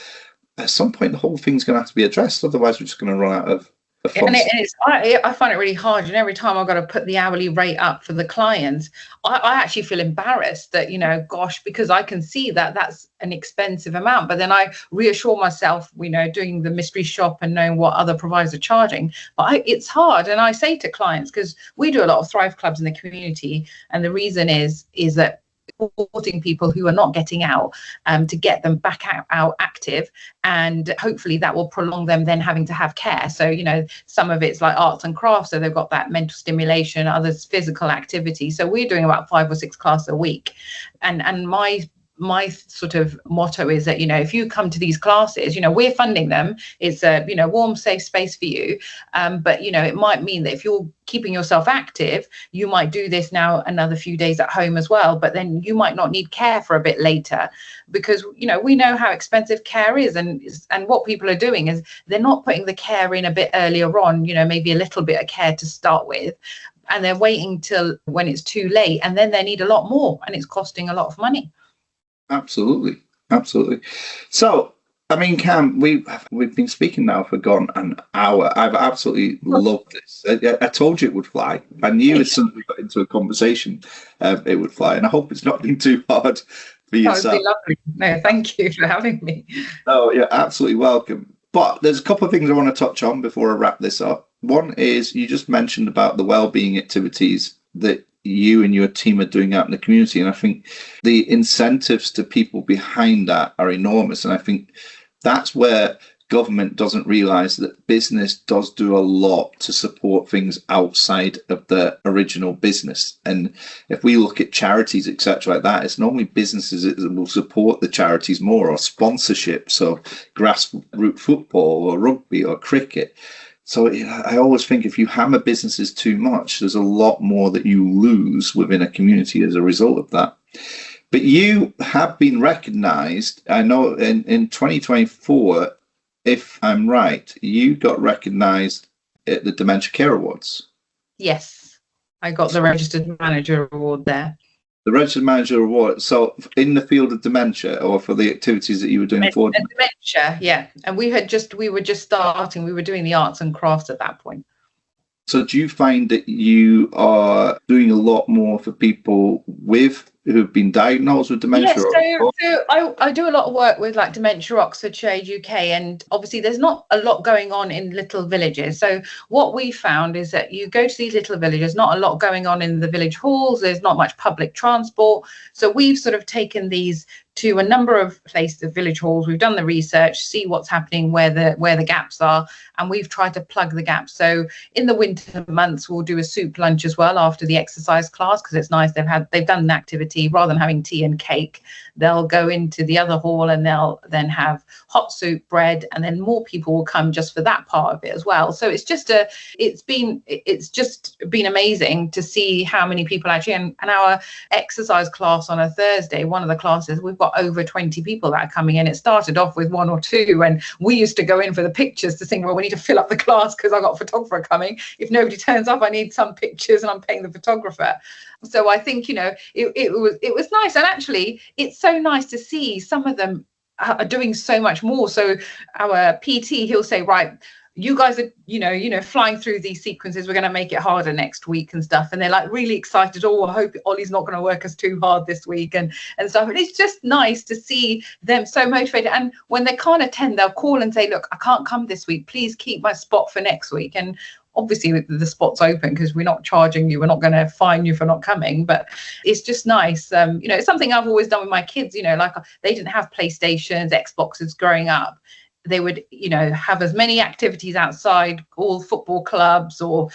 at some point, the whole thing's going to have to be addressed. Otherwise, we're just going to run out of. And I find it really hard. Every time I've got to put the hourly rate up for the clients, I actually feel embarrassed that, gosh, because I can see that that's an expensive amount. But then I reassure myself, doing the mystery shop and knowing what other providers are charging. But it's hard. And I say to clients, because we do a lot of Thrive Clubs in the community. And the reason is that supporting people who are not getting out, to get them back out active, and hopefully that will prolong them then having to have care. So some of it's like arts and crafts, so they've got that mental stimulation, others physical activity. So we're doing about 5 or 6 classes a week, and my sort of motto is that if you come to these classes, we're funding them, it's a warm, safe space for you, but it might mean that if you're keeping yourself active, you might do this now another few days at home as well, but then you might not need care for a bit later, because we know how expensive care is, and what people are doing is they're not putting the care in a bit earlier on, maybe a little bit of care to start with, and they're waiting till when it's too late, and then they need a lot more, and it's costing a lot of money. Absolutely. So, Kam, we've been speaking now for gone an hour. I've absolutely loved this. I told you it would fly. I knew as soon as we got into a conversation, it would fly. And I hope it's not been too hard for yourself. It would be lovely. No, thank you for having me. Oh, yeah, absolutely welcome. But there's a couple of things I want to touch on before I wrap this up. One is, you just mentioned about the wellbeing activities that you and your team are doing out in the community, and I think the incentives to people behind that are enormous. And I think that's where government doesn't realise that business does do a lot to support things outside of the original business. And if we look at charities, etc., like that, it's normally businesses that will support the charities more, or sponsorship, so grassroots football or rugby or cricket. So I always think if you hammer businesses too much, there's a lot more that you lose within a community as a result of that. But you have been recognised, I know, in 2024, if I'm right, you got recognised at the Dementia Care Awards. Yes, I got the Registered Manager Award there. The Registered Manager Award. So in the field of dementia, or for the activities that you were doing for dementia, yeah. And we were just starting. We were doing the arts and crafts at that point. So do you find that you are doing a lot more for people who've been diagnosed with dementia? Yes, so I do a lot of work with like Dementia Oxfordshire UK, and obviously there's not a lot going on in little villages. So what we found is that you go to these little villages, not a lot going on in the village halls, there's not much public transport. So we've sort of taken these to a number of places, the village halls. We've done the research, see what's happening, where the gaps are, and we've tried to plug the gaps. So in the winter months, we'll do a soup lunch as well after the exercise class, because it's nice. They've done an activity. Rather than having tea and cake, they'll go into the other hall and they'll then have hot soup, bread, and then more people will come just for that part of it as well. So it's just been amazing to see how many people actually, and our exercise class on a Thursday, one of the classes, we've got over 20 people that are coming in. It started off with 1 or 2, and we used to go in for the pictures to think, well, we need to fill up the class because I've got a photographer coming. If nobody turns up, I need some pictures and I'm paying the photographer. So I think, it was nice. And actually, it's so nice to see some of them are doing so much more. So our PT, he'll say, right, you guys are, flying through these sequences. We're going to make it harder next week and stuff. And they're like really excited. Oh, I hope Ollie's not going to work us too hard this week and stuff. And it's just nice to see them so motivated. And when they can't attend, they'll call and say, look, I can't come this week. Please keep my spot for next week. And obviously the spot's open because we're not charging you. We're not going to fine you for not coming. But it's just nice. It's something I've always done with my kids. Like they didn't have PlayStations, Xboxes growing up. They would, have as many activities outside, all football clubs or,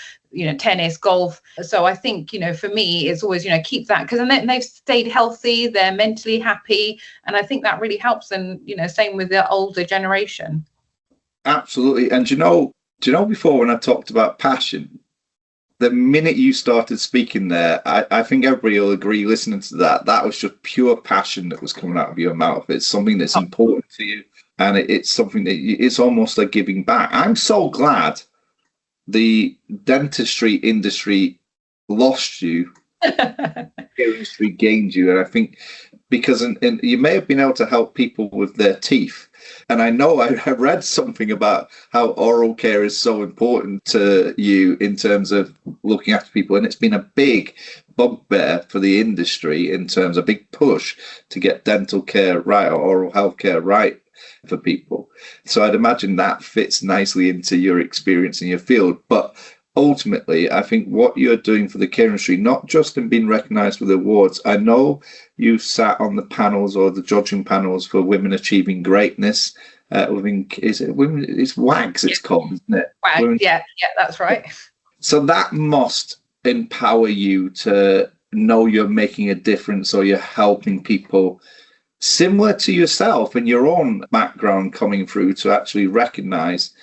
tennis, golf. So I think, for me, it's always, keep that, because then they've stayed healthy, they're mentally happy. And I think that really helps. And, same with the older generation. Absolutely. And do you know before when I talked about passion, the minute you started speaking there, I think everybody will agree listening to that was just pure passion that was coming out of your mouth. It's something that's important to you. And it's something that it's almost like giving back. I'm so glad the dentistry industry lost you, the industry gained you. And I think because you may have been able to help people with their teeth. And I know I read something about how oral care is so important to you in terms of looking after people. And it's been a big bugbear for the industry in terms of a big push to get dental care right or oral health care right for people. So I'd imagine that fits nicely into your experience in your field. But ultimately, I think what you're doing for the care industry, not just in being recognised with awards, I know you sat on the panels or the judging panels for Women Achieving Greatness. It's WAGS, it's called, isn't it? WAGS, yeah, that's right. So that must empower you to know you're making a difference or you're helping people similar to yourself and your own background coming through to actually recognise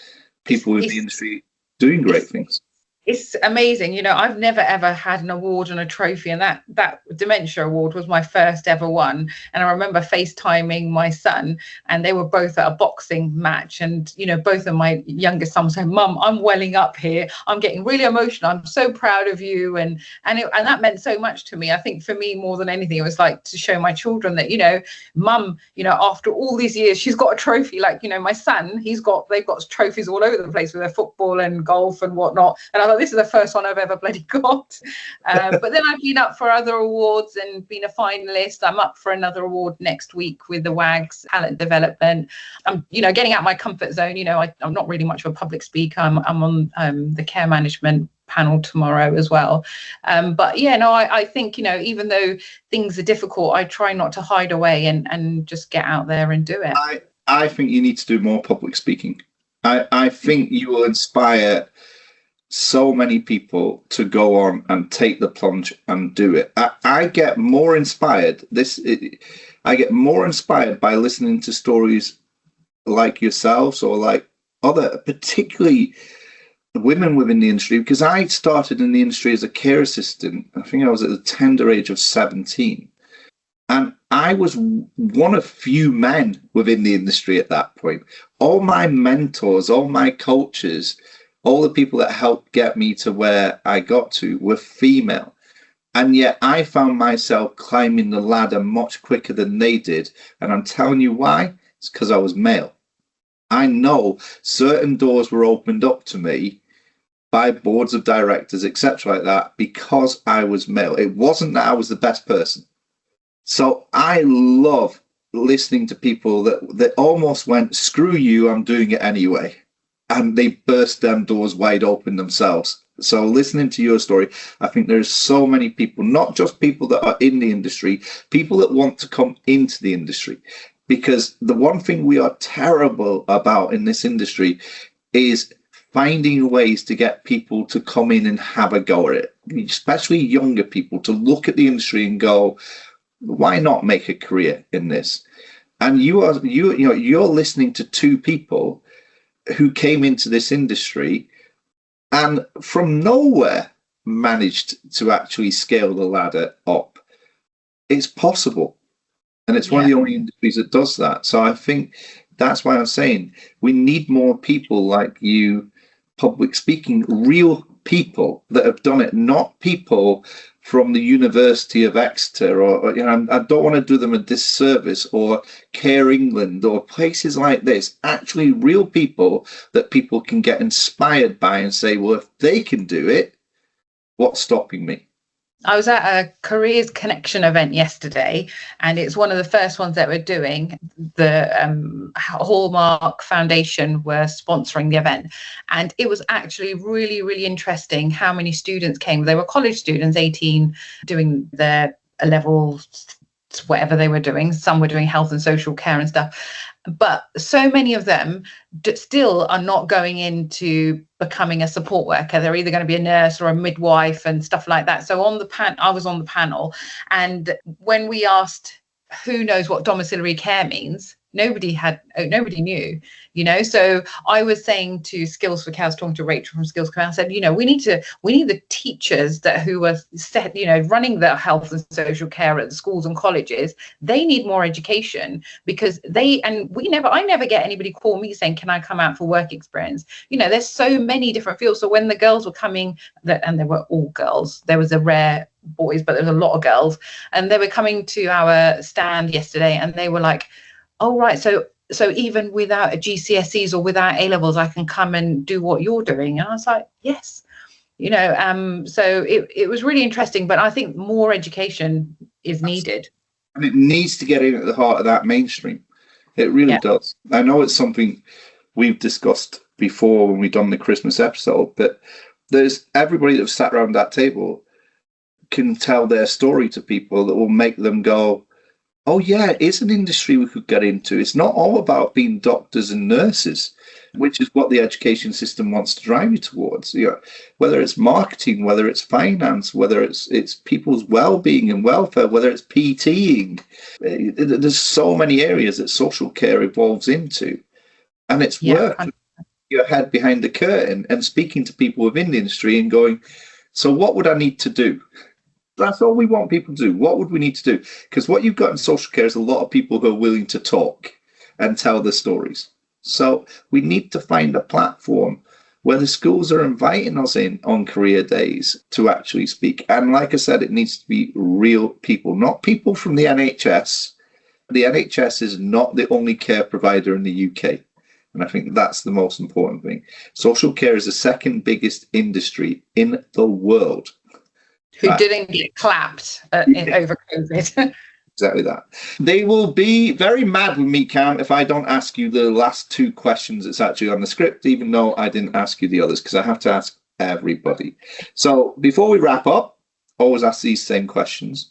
people in the industry doing great things. It's amazing. I've never, ever had an award and a trophy. And that Dementia Award was my first ever one. And I remember FaceTiming my son, and they were both at a boxing match. And, both of my youngest sons said, Mum, I'm welling up here. I'm getting really emotional. I'm so proud of you. And that meant so much to me. I think for me, more than anything, it was like to show my children that, Mum, after all these years, she's got a trophy. Like, my son, they've got trophies all over the place with their football and golf and whatnot. And I thought, this is the first one I've ever bloody got. But then I've been up for other awards and been a finalist. I'm up for another award next week with the WAGS Talent Development. I'm, getting out my comfort zone. I'm not really much of a public speaker. I'm on the care management panel tomorrow as well. I think, even though things are difficult, I try not to hide away and just get out there and do it. I think you need to do more public speaking. I think you will inspire so many people to go on and take the plunge and do it. I get more inspired. I get more inspired by listening to stories like yourselves or like other, particularly women within the industry, because I started in the industry as a care assistant. I think I was at the tender age of 17. And I was one of few men within the industry at that point. All my mentors, all my coaches, all the people that helped get me to where I got to were female. And yet I found myself climbing the ladder much quicker than they did. And I'm telling you why. It's because I was male. I know certain doors were opened up to me by boards of directors, etc., like that, because I was male. It wasn't that I was the best person. So I love listening to people that almost went, screw you, I'm doing it anyway. And they burst them doors wide open themselves. So listening to your story, I think there's so many people, not just people that are in the industry, people that want to come into the industry. Because the one thing we are terrible about in this industry is finding ways to get people to come in and have a go at it, especially younger people, to look at the industry and go, why not make a career in this? And you're listening to two people who came into this industry and from nowhere managed to actually scale the ladder up. It's possible. And it's one of the only industries that does that. So I think that's why I'm saying we need more people like you, public speaking, real people that have done it, not people from the University of Exeter or I don't want to do them a disservice, or Care England or places like this. Actually real people that people can get inspired by and say, well, if they can do it, what's stopping me? I was at a Careers Connection event yesterday, and it's one of the first ones that we're doing. The Hallmark Foundation were sponsoring the event, and it was actually really, really interesting how many students came. They were college students, 18, doing their level, whatever they were doing. Some were doing health and social care and stuff. But so many of them still are not going into becoming a support worker. They're either going to be a nurse or a midwife and stuff like that. So I was on the panel, and when we asked who knows what domiciliary care means, nobody knew, so I was saying to Skills for Care, I was talking to Rachel from Skills for Care, I said, we need the teachers who are set, running the health and social care at the schools and colleges. They need more education, because I never get anybody call me saying, can I come out for work experience? There's so many different fields. So when the girls were coming, and they were all girls, there was a rare boys, but there was a lot of girls, and they were coming to our stand yesterday, and they were like, oh, right. So even without a GCSEs or without A-levels, I can come and do what you're doing. And I was like, yes, so it was really interesting, but I think more education is needed. And it needs to get in at the heart of that mainstream. It really does. I know it's something we've discussed before when we've done the Christmas episode, but there's everybody that's sat around that table can tell their story to people that will make them go, oh yeah, it's an industry we could get into. It's not all about being doctors and nurses, which is what the education system wants to drive you towards. Whether it's marketing, whether it's finance, whether it's people's well-being and welfare, whether it's PTing. There's so many areas that social care evolves into, and it's worth your head behind the curtain and speaking to people within the industry and going, so what would I need to do? That's all we want people to do. What would we need to do? Because what you've got in social care is a lot of people who are willing to talk and tell their stories. So we need to find a platform where the schools are inviting us in on career days to actually speak. And like I said, it needs to be real people, not people from the NHS. The NHS is not the only care provider in the UK. And I think that's the most important thing. Social care is the second biggest industry in the world. Who didn't get clapped over COVID. Exactly that. They will be very mad with me, Cam, if I don't ask you the last two questions that's actually on the script, even though I didn't ask you the others, because I have to ask everybody. So before we wrap up, always ask these same questions.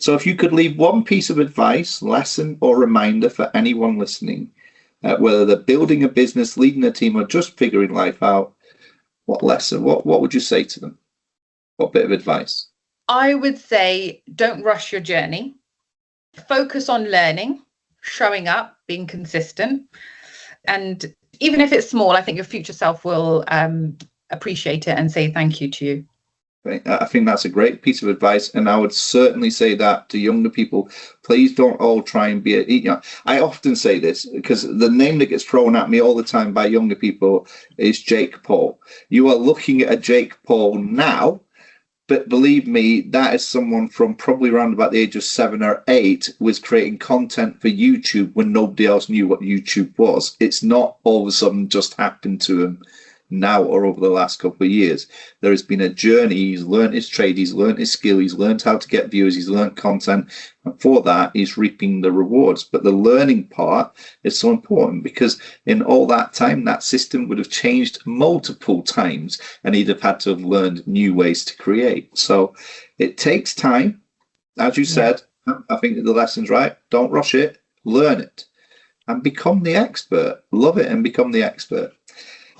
So if you could leave one piece of advice, lesson, or reminder for anyone listening, whether they're building a business, leading a team, or just figuring life out, what lesson, what would you say to them? What bit of advice? I would say don't rush your journey. Focus on learning, showing up, being consistent. And even if it's small, I think your future self will appreciate it and say thank you to you. I think that's a great piece of advice, and I would certainly say that to younger people. Please don't all try and be I often say this because the name that gets thrown at me all the time by younger people is Jake Paul. You are looking at a Jake Paul now, but believe me, that is someone from probably around about the age of 7 or 8 was creating content for YouTube when nobody else knew what YouTube was. It's not all of a sudden just happened to him now or over the last couple of years. There has been a journey. He's learned his trade, he's learned his skill, he's learned how to get viewers, he's learned content, and for that he's reaping the rewards. But the learning part is so important, because in all that time that system would have changed multiple times and he'd have had to have learned new ways to create. So it takes time, as you said. I think the lesson's right. Don't rush it, learn it and become the expert. Love it and become the expert.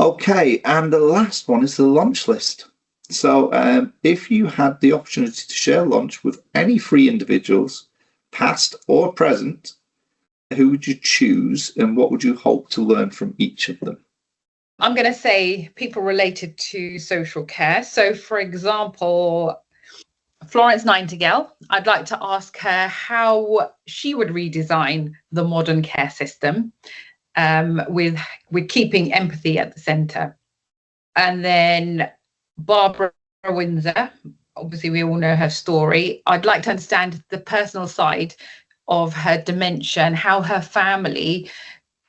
Okay, and the last one is the launch list. So if you had the opportunity to share lunch with any 3 individuals, past or present, who would you choose and what would you hope to learn from each of them? I'm going to say people related to social care. So, for example, Florence Nightingale, I'd like to ask her how she would redesign the modern care system. With keeping empathy at the center. And then Barbara Windsor, obviously we all know her story. I'd like to understand the personal side of her dementia and how her family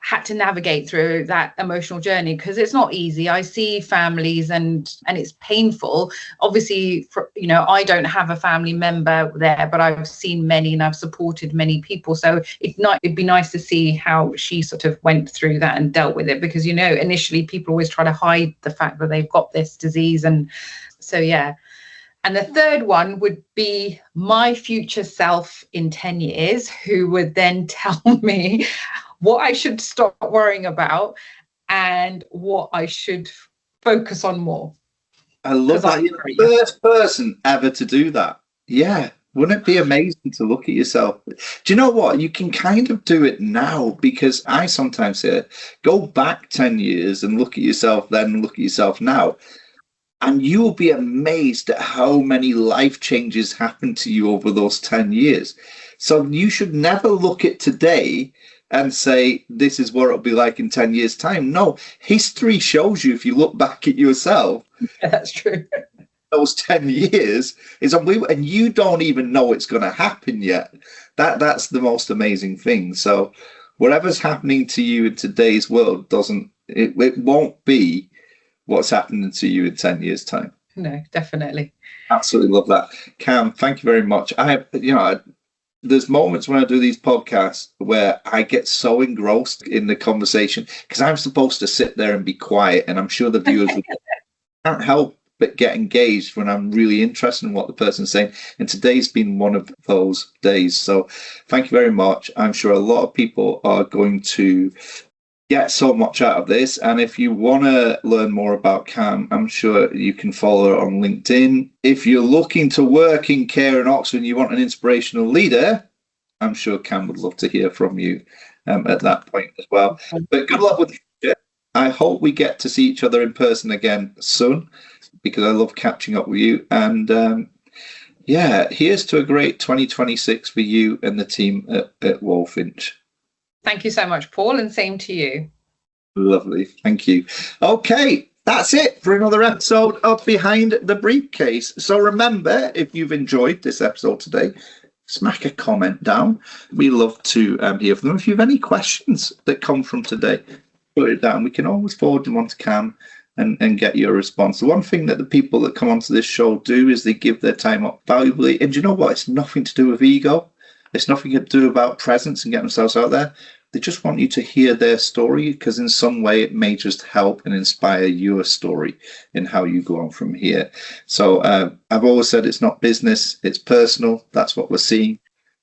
had to navigate through that emotional journey, because it's not easy. I see families and it's painful. Obviously, I don't have a family member there, but I've seen many and I've supported many people. So it'd be nice to see how she sort of went through that and dealt with it, because, initially people always try to hide the fact that they've got this disease. And so, yeah. And the third one would be my future self in 10 years, who would then tell me what I should stop worrying about and what I should focus on more. I love that. You're the first person ever to do that. Yeah. Wouldn't it be amazing to look at yourself? Do you know what? You can kind of do it now, because I sometimes say, go back 10 years and look at yourself then and look at yourself now. And you will be amazed at how many life changes happened to you over those 10 years. So you should never look at today and say, this is what it'll be like in 10 years' time. No, history shows you, if you look back at yourself. Yeah, that's true. Those 10 years is unbelievable. And you don't even know it's going to happen yet. That's the most amazing thing. So whatever's happening to you in today's world it won't be what's happening to you in 10 years' time. No, definitely. Absolutely love that. Kam, thank you very much. There's moments when I do these podcasts where I get so engrossed in the conversation, because I'm supposed to sit there and be quiet, and I'm sure the viewers can't help but get engaged when I'm really interested in what the person's saying. And today's been one of those days. So thank you very much. I'm sure a lot of people are going to get so much out of this. And if you want to learn more about Kam, I'm sure you can follow her on LinkedIn. If you're looking to work in care in Oxford and you want an inspirational leader, I'm sure Kam would love to hear from you at that point as well. But good luck with the future. I hope we get to see each other in person again soon, because I love catching up with you. And here's to a great 2026 for you and the team at Walfinch. Thank you so much, Paul, and same to you. Lovely. Thank you. Okay, that's it for another episode of Behind the Briefcase. So remember, if you've enjoyed this episode today, smack a comment down. We love to hear from them. If you have any questions that come from today, put it down. We can always forward them on to Kam and get your response. The one thing that the people that come onto this show do is they give their time up valuably. And do you know what? It's nothing to do with ego. It's nothing to do about presence and getting themselves out there. They just want you to hear their story, because in some way it may just help and inspire your story in how you go on from here. So I've always said it's not business, it's personal. That's what we're seeing.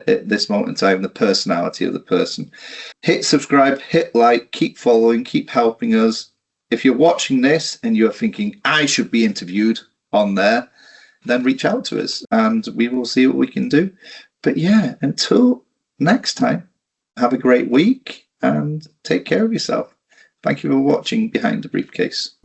at this moment in time, the personality of the person. Hit subscribe, hit like, keep following, keep helping us. If you're watching this and you're thinking, I should be interviewed on there, then reach out to us and we will see what we can do. But yeah, until next time, have a great week and take care of yourself. Thank you for watching Behind the Briefcase.